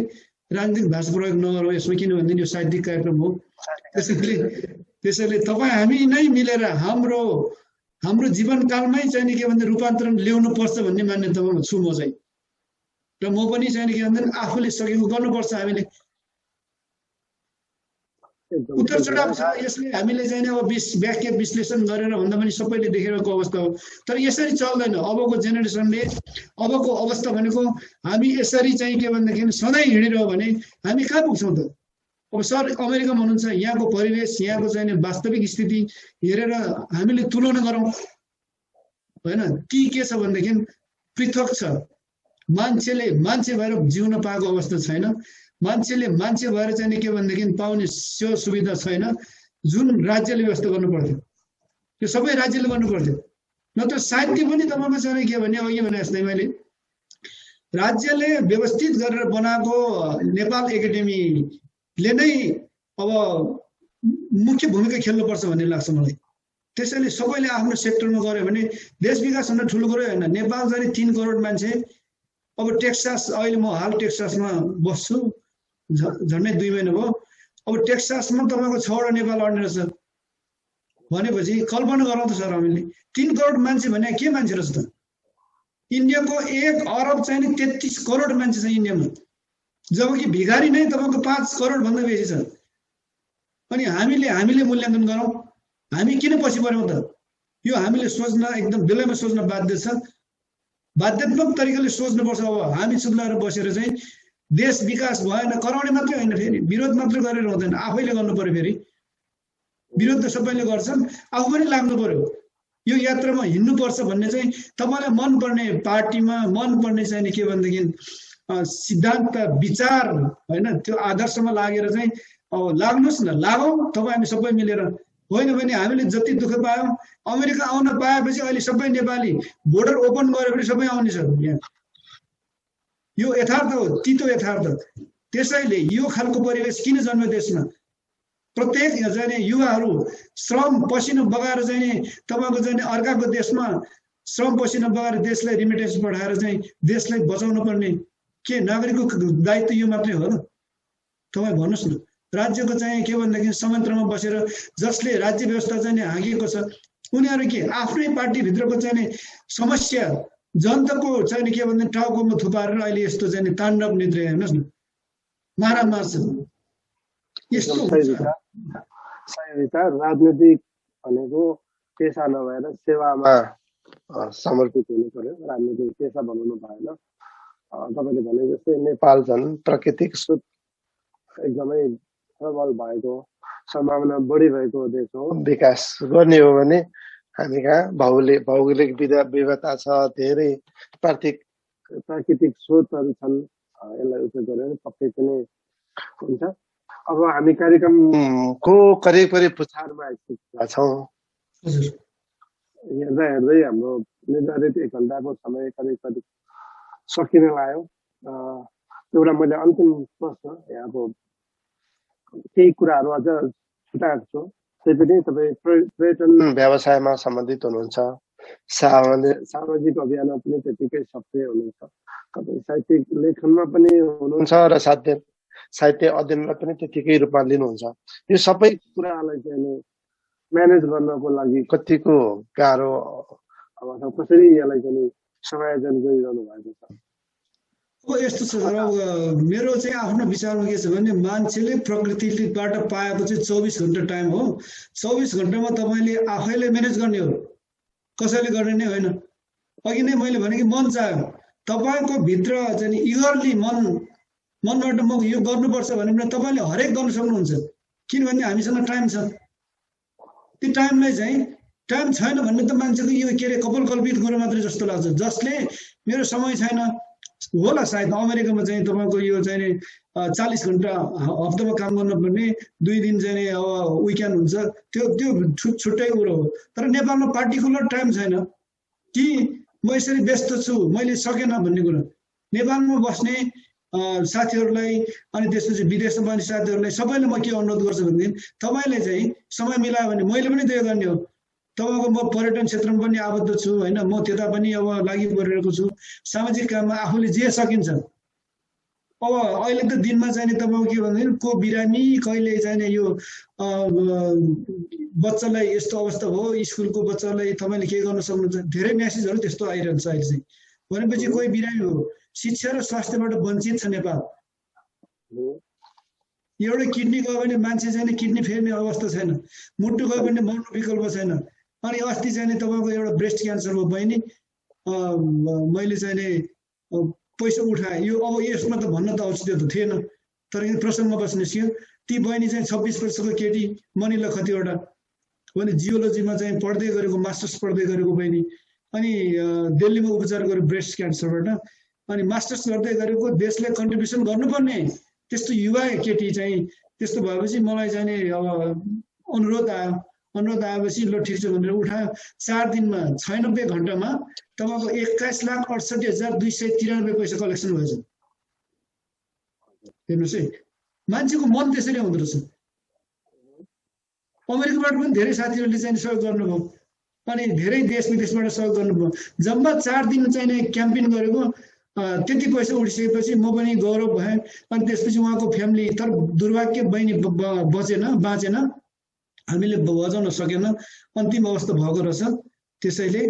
राजनीतिक भाषा प्रयोग नगरौँ यसमा, किनभने यो साहित्यिक कार्यक्रम हो। त्यसैले तपाईँ हामी नै मिलेर हाम्रो जीवनकालमै चाहिँ के भन्दा रूपान्तरण ल्याउनु पर्छ भन्ने मान्यतामा छु म चाहिँ। र म पनि चाहिँ के भन्दा आफूले सकेको गर्नुपर्छ। हामीले उत्तर चढाव छ, यसले हामीले चाहिँ अब व्याख्या विश्लेषण गरेर भन्दा पनि सबैले देखेको अवस्था हो। तर यसरी चल्दैन। अबको जेनेरेसनले अबको अवस्था भनेको हामी यसरी चाहिँ के भन्दाखेरि सधैँ हिँडिरह्यो भने हामी कहाँ पुग्छौँ त? अब सर अमेरिकामा हुनुहुन्छ, यहाँको परिवेश, यहाँको चाहिँ वास्तविक स्थिति हेरेर हामीले तुलना गरौँ हैन। ती के छ भनेदेखि पृथक छ। मान्छेले मान्छे भएर जिउन पाएको अवस्था छैन। मान्छेले मान्छे भएर चाहिँ के भन्दाखेरि पाउने सेवा सुविधा छैन। जुन राज्यले व्यवस्था गर्नु पर्थ्यो त्यो सबै राज्यले गर्नु पर्थ्यो। नत्र साहित्य पनि तपाईको चाहिँ के भने अघि भने जस्तै मैले राज्यले व्यवस्थित गरेर बनाएको नेपाल एकाडेमीले नै अब मुख्य भूमिका खेल्नुपर्छ भन्ने लाग्छ मलाई। त्यसैले सबैले आफ्नो सेक्टरमा गऱ्यो भने देश विकास हुन ठुलो कुरो होइन। नेपाल चाहिँ 3 करोड मान्छे। अब टेक्सास, अहिले म हाल टेक्सासमा बस्छु। झन्डै 2 महिना भयो। अब टेक्सासमा तपाईँको 6 वटा नेपाल अड्ने रहेछ भनेपछि कल्पना गरौँ त सर, हामीले 3 करोड मान्छे भने के मान्छे रहेछ त? इन्डियाको 1 अरब चाहिँ 33 करोड मान्छे छ इन्डियामा, जबकि भिखारी नै तपाईँको 5 करोड भन्दा बेसी छ। अनि हामीले मूल्याङ्कन गरौँ, हामी किन पछि पऱ्यौँ त? यो हामीले सोच्न एकदम बेलैमा सोच्न बाध्य छ, बाध्यात्मक तरिकाले सोच्नुपर्छ। अब हामी चुप्लाएर बसेर चाहिँ देश विकास भएन, कराउने मात्रै होइन, फेरि विरोध मात्रै गरेर हुँदैन, आफैले गर्नु पर्यो। फेरि विरोध त सबैले गर्छन्, आफू पनि लाग्नु पर्यो। यो यात्रामा हिँड्नुपर्छ भन्ने चाहिँ तपाईँलाई मनपर्ने पार्टीमा मनपर्ने चाहिँ के भनेदेखि सिद्धान्त विचार होइन, त्यो आदर्शमा लागेर चाहिँ लाग्नुहोस् न, लागौँ तपाईँ हामी सबै मिलेर। होइन भने हामीले जति दुःख पायौँ, अमेरिका आउन पाएपछि अहिले सबै नेपाली बोर्डर ओपन गरेपछि सबै आउने छ यहाँ। यो यथार्थ हो, तितो यथार्थ। त्यसैले यो खालको परिवेश किन जन्म्यो देशमा? प्रत्येक चाहिँ युवाहरू श्रम पसिना बगाएर चाहिँ तपाईँको चाहिँ अर्काको देशमा श्रम पसिना बगाएर देशलाई रिमिटेन्स पठाएर चाहिँ देशलाई बचाउनु पर्ने के नागरिकको दायित्व यो मात्रै हो र? तपाईँ भन्नुहोस् न। राज्यको चाहिँ के भनेदेखि संयन्त्रमा बसेर जसले राज्य व्यवस्था चाहिँ हाँकेको छ, उनीहरू के आफ्नै पार्टीभित्रको चाहिँ समस्या जनताको चाहिँ के भन्ने टाउकोमा थुपारेर अहिले यस्तो चाहिँ ताण्डव निद्रे, हेर्नुहोस् न, मारामार छ यस्तो। सही विचार। राजनीतिक भनेको पेसा नभएर सेवामा समर्पित हुनु पर्यो, राजनीतिक पेसा बनाउनु भएन। तपाईँले भने जस्तै नेपाल झन् प्राकृतिक स्रोत एकदमै प्रबल भएको, सम्भावना बढी भएको देश हो। विकास गर्ने हो भने हामी कहाँ भौगोलिक विविधता छ, धेरै प्राकृतिक स्रोतहरू छन्, यसलाई उपयोग गरेर पक्कै पनि हुन्छ। अब हामी कार्यक्रमको करिब पुछारमा आइसकेका छौँ। हेर्दै हाम्रो निर्धारित 1 घन्टाको समय करिब सकिन लाग्यो। एउटा मैले अन्तिम प्रश्न यहाँको केही कुराहरू अझ छुटाएको छु, त्यही पनि तपाईँ पर्यटन व्यवसायमा सम्बन्धित हुनुहुन्छ, सामाजिक अभियानमा पनि त्यतिकै सक्रिय हुनुहुन्छ, तपाईँ साहित्यिक लेखनमा पनि हुनुहुन्छ र साहित्य अध्ययनलाई पनि त्यतिकै रूपमा लिनुहुन्छ। यो सबै कुरालाई चाहिँ म्यानेज गर्नको लागि कतिको गाह्रो अथवा कसरी यसलाई चाहिँ समायोजन गरिरहनु भएको छ? अब यस्तो छ सर, मेरो चाहिँ आफ्नो विचारमा के छ भने मान्छेले प्रकृतिबाट पाएको चाहिँ 24 घण्टा टाइम हो। 24 घण्टामा तपाईँले आफैले म्यानेज गर्ने हो, कसैले गर्ने नै होइन। अघि नै मैले भने कि मन चाह्यो, तपाईँको भित्र चाहिँ इगरली मनबाट म यो गर्नुपर्छ भने पनि तपाईँले हरेक गर्न सक्नुहुन्छ, किनभने हामीसँग टाइम छ। त्यो टाइमलाई चाहिँ टाइम छैन भन्ने त मान्छेको यो के अरे कल्पित कुरो मात्रै जस्तो लाग्छ। जसले मेरो समय छैन होला, सायद अमेरिकामा चाहिँ तपाईँको यो चाहिँ 40 घण्टा हप्तामा काम गर्नुपर्ने, 2 दिन चाहिँ अब विकेन्ड हुन्छ, त्यो छुट्टै कुरो हो। तर नेपालमा पार्टिकुलर टाइम छैन कि म यसरी व्यस्त छु मैले सकेन भन्ने कुरा। नेपालमा बस्ने साथीहरूलाई अनि त्यसपछि विदेशमा बस्ने साथीहरूलाई सबैले म के अनुरोध गर्छु भनेदेखि तपाईँले चाहिँ समय मिलायो भने मैले पनि त्यही गर्ने हो। तपाईँको म पर्यटन क्षेत्रमा पनि आबद्ध छु होइन, म त्यता पनि अब लागि परिरहेको छु सामाजिक काममा आफूले जे सकिन्छ। अब अहिले त दिनमा चाहिँ तपाईँको के भनेदेखि को बिरामी, कहिले चाहिँ यो बच्चालाई यस्तो अवस्था हो, स्कुलको बच्चालाई तपाईँले के गर्न सक्नुहुन्छ, धेरै म्यासेजहरू त्यस्तो आइरहन्छ अहिले चाहिँ। भनेपछि कोही बिरामी हो, शिक्षा र स्वास्थ्यबाट वञ्चित छ नेपाल। एउटा किडनी गयो भने मान्छे चाहिँ किडनी फेर्ने अवस्था छैन, मुटु गयो भने मर्ने विकल्प छैन। अनि अस्ति चाहिँ तपाईँको एउटा ब्रेस्ट क्यान्सरको बहिनी मैले चाहिँ पैसा उठाएँ, यो अब यसमा त भन्न त औचित्य त थिएन, तर यो प्रसङ्ग बस्नेसियो। ती बहिनी चाहिँ 26 वर्षको केटी, मनिला खतिवटा भने जियोलोजीमा चाहिँ पढ्दै गरेको, मास्टर्स पढ्दै गरेको बहिनी, अनि दिल्लीमा उपचार गर्यो ब्रेस्ट क्यान्सरबाट, अनि मास्टर्स गर्दै गरेको, देशले कन्ट्रिब्युसन गर्नुपर्ने त्यस्तो युवा केटी चाहिँ। त्यस्तो भएपछि मलाई चाहिँ अब अनुरोध आएपछि ल ठिक छ भनेर उठायो। 4 दिनमा 96 घण्टामा तपाईँको 21,68,293 पैसा कलेक्सन भएछ। हेर्नुहोस् है, मान्छेको मन त्यसरी हुँदो रहेछ। अमेरिकाबाट पनि धेरै साथीहरूले चाहिँ सहयोग गर्नुभयो, अनि धेरै देश विदेशबाट सहयोग गर्नुभयो। जम्मा 4 दिन चाहिँ क्याम्पेन गरेको त्यति पैसा उठिसकेपछि म पनि गौरव भएँ। अनि त्यसपछि उहाँको फ्यामिली, तर दुर्भाग्य बहिनी बाँचेन, हामीले बचाउन सकेन, अन्तिम अवस्था भएको रहेछ। त्यसैले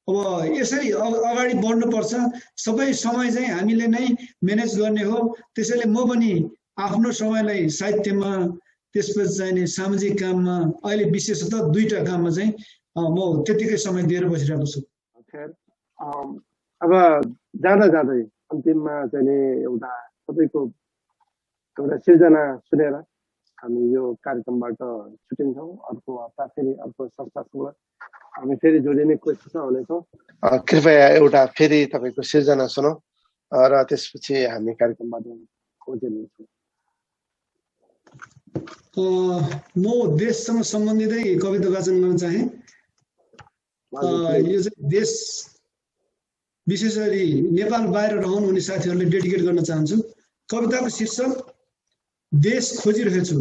अब यसरी अगाडि बढ्नुपर्छ। सबै समय चाहिँ हामीले नै म्यानेज गर्ने हो। त्यसैले म पनि आफ्नो समयलाई साहित्यमा, त्यसपछि चाहिँ सामाजिक काममा, अहिले विशेषतः दुईटा काममा चाहिँ म त्यतिकै समय दिएर बसिरहेको छु। अब जाँदा जाँदै अन्तिममा चाहिँ एउटा तपाईँको एउटा सिर्जना सुनेर हामी यो कार्यक्रमबाट छुट्टिन्छौँ। अर्को हप्ता फेरि अर्को संस्थासँग हामी फेरि जोडिने कोसिसमा हुनेछौँ। कृपया एउटा फेरि तपाईँको सिर्जना सुनौँ र त्यसपछि हामी कार्यक्रमबाट ओर्लिन्छौँ। म देशसँग सम्बन्धितै कविता वाचन गर्न चाहे। यो चाहिँ देश, विशेष गरी नेपाल बाहिर रहनुहुने साथीहरूले डेडिकेट गर्न चाहन्छु। कविताको शीर्षक देश खोजिरहेछु।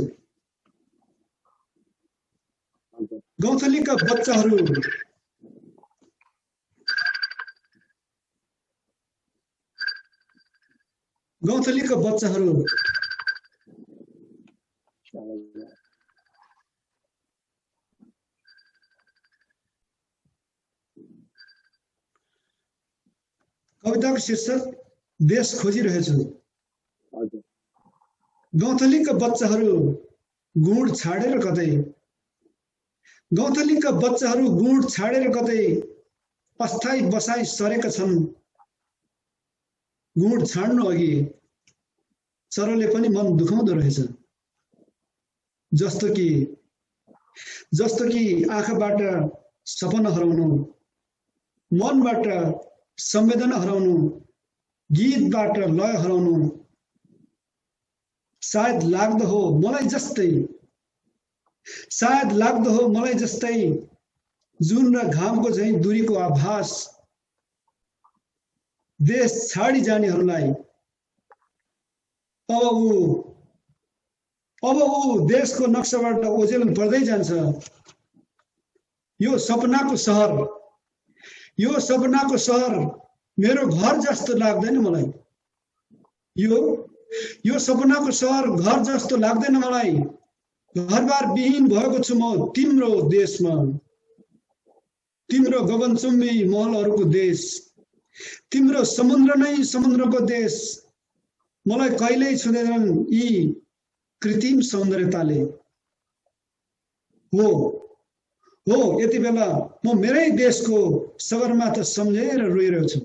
गौँथलीका बच्चाहरू कविताको शीर्षक देश खोजिरहेछु। गौँथलीका बच्चाहरू गुण छाडेर कतै, गौँथलीका बच्चाहरू गुण छाडेर कतै अस्थायी बसाई सरेका छन्। गुण छाड्नु अघि चरोले पनि मन दुखाउँदो रहेछ। जस्तो कि आँखाबाट सपना हराउनु, मनबाट संवेदना हराउनु, गीतबाट लय हराउनु। सायद लाग्दो हो मलाई जस्तै जुन र घामको झैं दूरीको आभास। देश छाडी जानेहरूलाई अब ऊ देशको नक्साबाट ओझेल पर्दै जान्छ। यो सपनाको सहर मेरो घर जस्तो लाग्दैन मलाई। यो सपनाको सहर घर जस्तो लाग्दैन मलाई। घरबार विहीन भएको छु म तिम्रो देशमा। तिम्रो गगनचुम्बी महलहरूको देश, तिम्रो समुद्र नै समुद्रको देश। मलाई कहिल्यै छुँदैनन् यी कृत्रिम सौन्दर्यताले। हो यति बेला म मेरै देशको सगरमाथा सम्झेर रोइरहेको छु।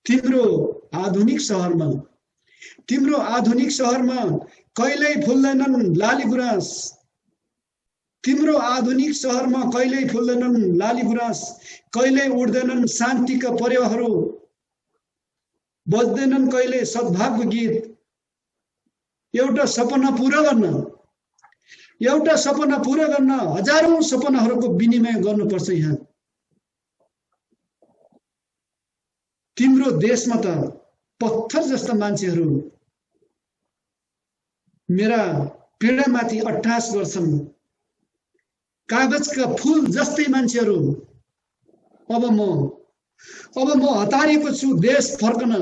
तिम्रो आधुनिक सहरमा कहिल्यै फुल्दैनन् लाली गुराँस। तिम्रो आधुनिक सहरमा कहिल्यै फुल्दैनन् लाली गुराँस। कहिल्यै उड्दैनन् शान्तिका परेवाहरू, बज्दैनन् कहिले सद्भावको गीत। एउटा सपना पूरा गर्न हजारौं सपनाहरूको विनिमय गर्नुपर्छ यहाँ। तिम्रो देशमा त पत्थर जस्ता मान्छेहरू मेरा पीडामाथि अट्टहास गर्छन्। कागजका फूल जस्तै मान्छेहरू। अब म हतारिएको छु देश फर्कन।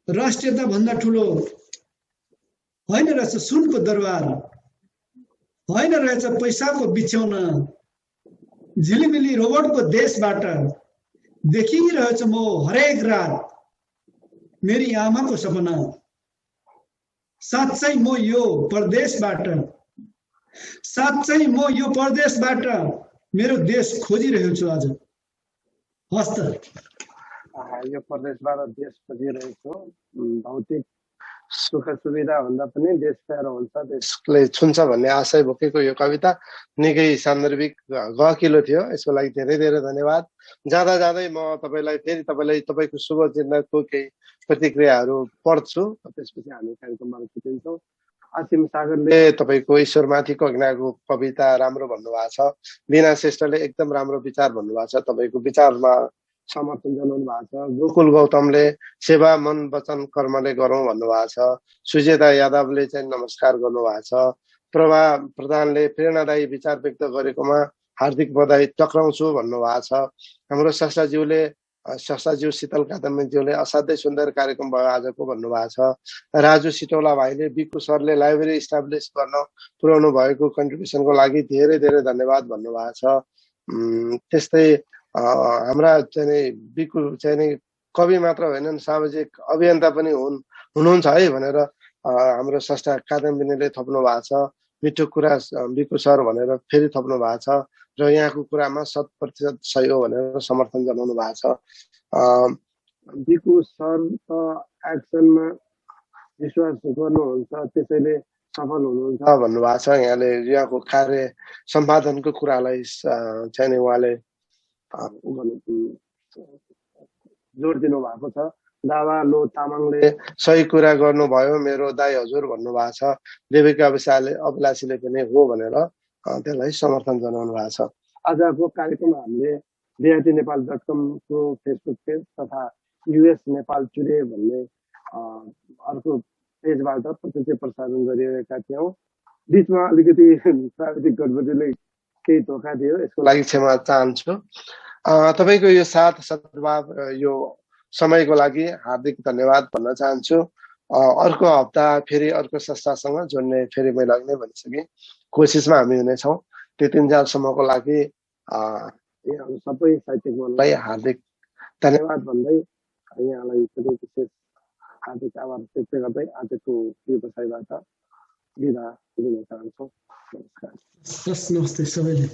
राष्ट्रियता भन्दा ठुलो होइन रहेछ सुनको दरबार, होइन रहेछ पैसाको बिछ्यौना। झिलिमिली रोबोटको देशबाट देखिरहेछ म हरेक रात मेरी आमाको सपना। साँच्चै म यो परदेशबाट मेरो देश खोजिरहेको छु आज। हस्त यो परदेशबाट देश खोजिरहेको भौतिक सुख सुविधा भन्दा पनि देश प्यारो हुन्छ, देशले छुन्छ भन्ने आशय बोकेको यो कविता निकै सान्दर्भिक गहकिलो थियो। यसको लागि धेरै धेरै धन्यवाद। जाँदा जाँदै म तपाईँको शुभचिन्तकको केही प्रतिक्रियाहरू पढ्छु, त्यसपछि हामी कार्यक्रमबाट छुट्टिन्छौँ। असीम सागरले तपाईँको ईश्वरमाथिको अज्ञाको कविता राम्रो भन्नुभएको छ। लीना श्रेष्ठले एकदम राम्रो विचार भन्नुभएको छ, तपाईँको विचारमा समर्थन जनाउनु भएको छ। गोकुल गौतमले सेवा मन वचन कर्मले गरौँ भन्नुभएको छ। सुजेता यादवले चाहिँ नमस्कार गर्नुभएको छ। प्रभा प्रधानले प्रेरणादायी विचार व्यक्त गरेकोमा हार्दिक बधाई टक्राउँछु भन्नुभएको छ। हाम्रो शशाज्यूले शशाज्यू शीतल कादम्बीज्यूले असाध्यै सुन्दर कार्यक्रम भयो आजको भन्नुभएको छ। राजु सिटौला भाइले बिकु सरले लाइब्रेरी इस्टाब्लिस गर्न पुर्याउनु भएको कन्ट्रिब्युसनको लागि धेरै धेरै धन्यवाद भन्नुभएको छ। त्यस्तै हाम्रा चाहिँ बिकु चाहिँ कवि मात्र होइनन्, सामाजिक अभियन्ता पनि हुनुहुन्छ है भनेर हाम्रो स्रष्टा कादम्बिनीले थप्नु भएको छ। मिठो कुरा बिकु सर भनेर फेरि थप्नु भएको छ र यहाँको कुरामा 100% सही हो भनेर समर्थन जनाउनु भएको छ। बिकु सर त एक्सनमा विश्वास गर्नुहुन्छ, त्यसैले सफल हुनुहुन्छ भन्नुभएको छ। यहाँले यहाँको कार्य सम्पादनको कुरालाई चाहिँ उहाँले जोड दिनु भएको छ। दावा लो तामाङले सही कुरा गर्नुभयो मेरो दाई हजुर भन्नुभएको छ। देविका अभिलाषीले पनि हो भनेर त्यसलाई समर्थन जनाउनु भएको छ। आजको कार्यक्रम हामीले BRTNepal.com को फेसबुक पेज तथा US नेपाल टुडे भन्ने अर्को पेजबाट प्रत्यक्ष प्रसारण गरिरहेका थियौँ। बिचमा अलिकति प्राविधिक गडबडीले केही धोका दियो, यसको लागि क्षमा चाहन्छु। तपाईको यो साथ सद्भाव यो समयको लागि हार्दिक धन्यवाद भन्न चाहन्छु। अर्को हप्ता फेरि अर्को संस्थासँग जोड्ने फेरि मैले अघि नै भनिसकेँ कोसिसमा हामी हुनेछौँ। त्यतिन्जेलसम्मको लागि यहाँहरू सबै साहित्यिक मनलाई हार्दिक धन्यवाद भन्दै यहाँलाई पनि विशेष हार्दिक आभार व्यक्त गर्दै आजको व्यवसायबाट बिदा लिन चाहन्छु। नमस्कार। नमस्ते सबैले।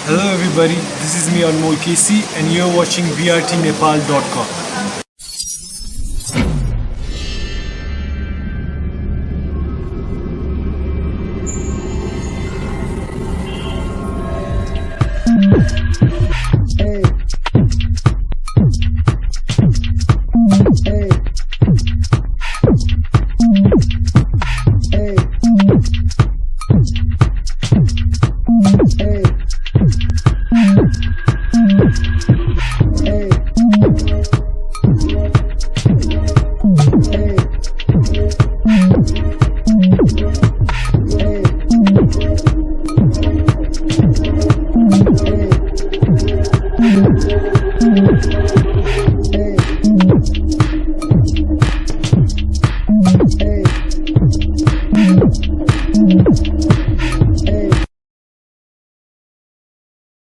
Hello everybody, this is me Anmol Casey and you're watching BRTNepal.com.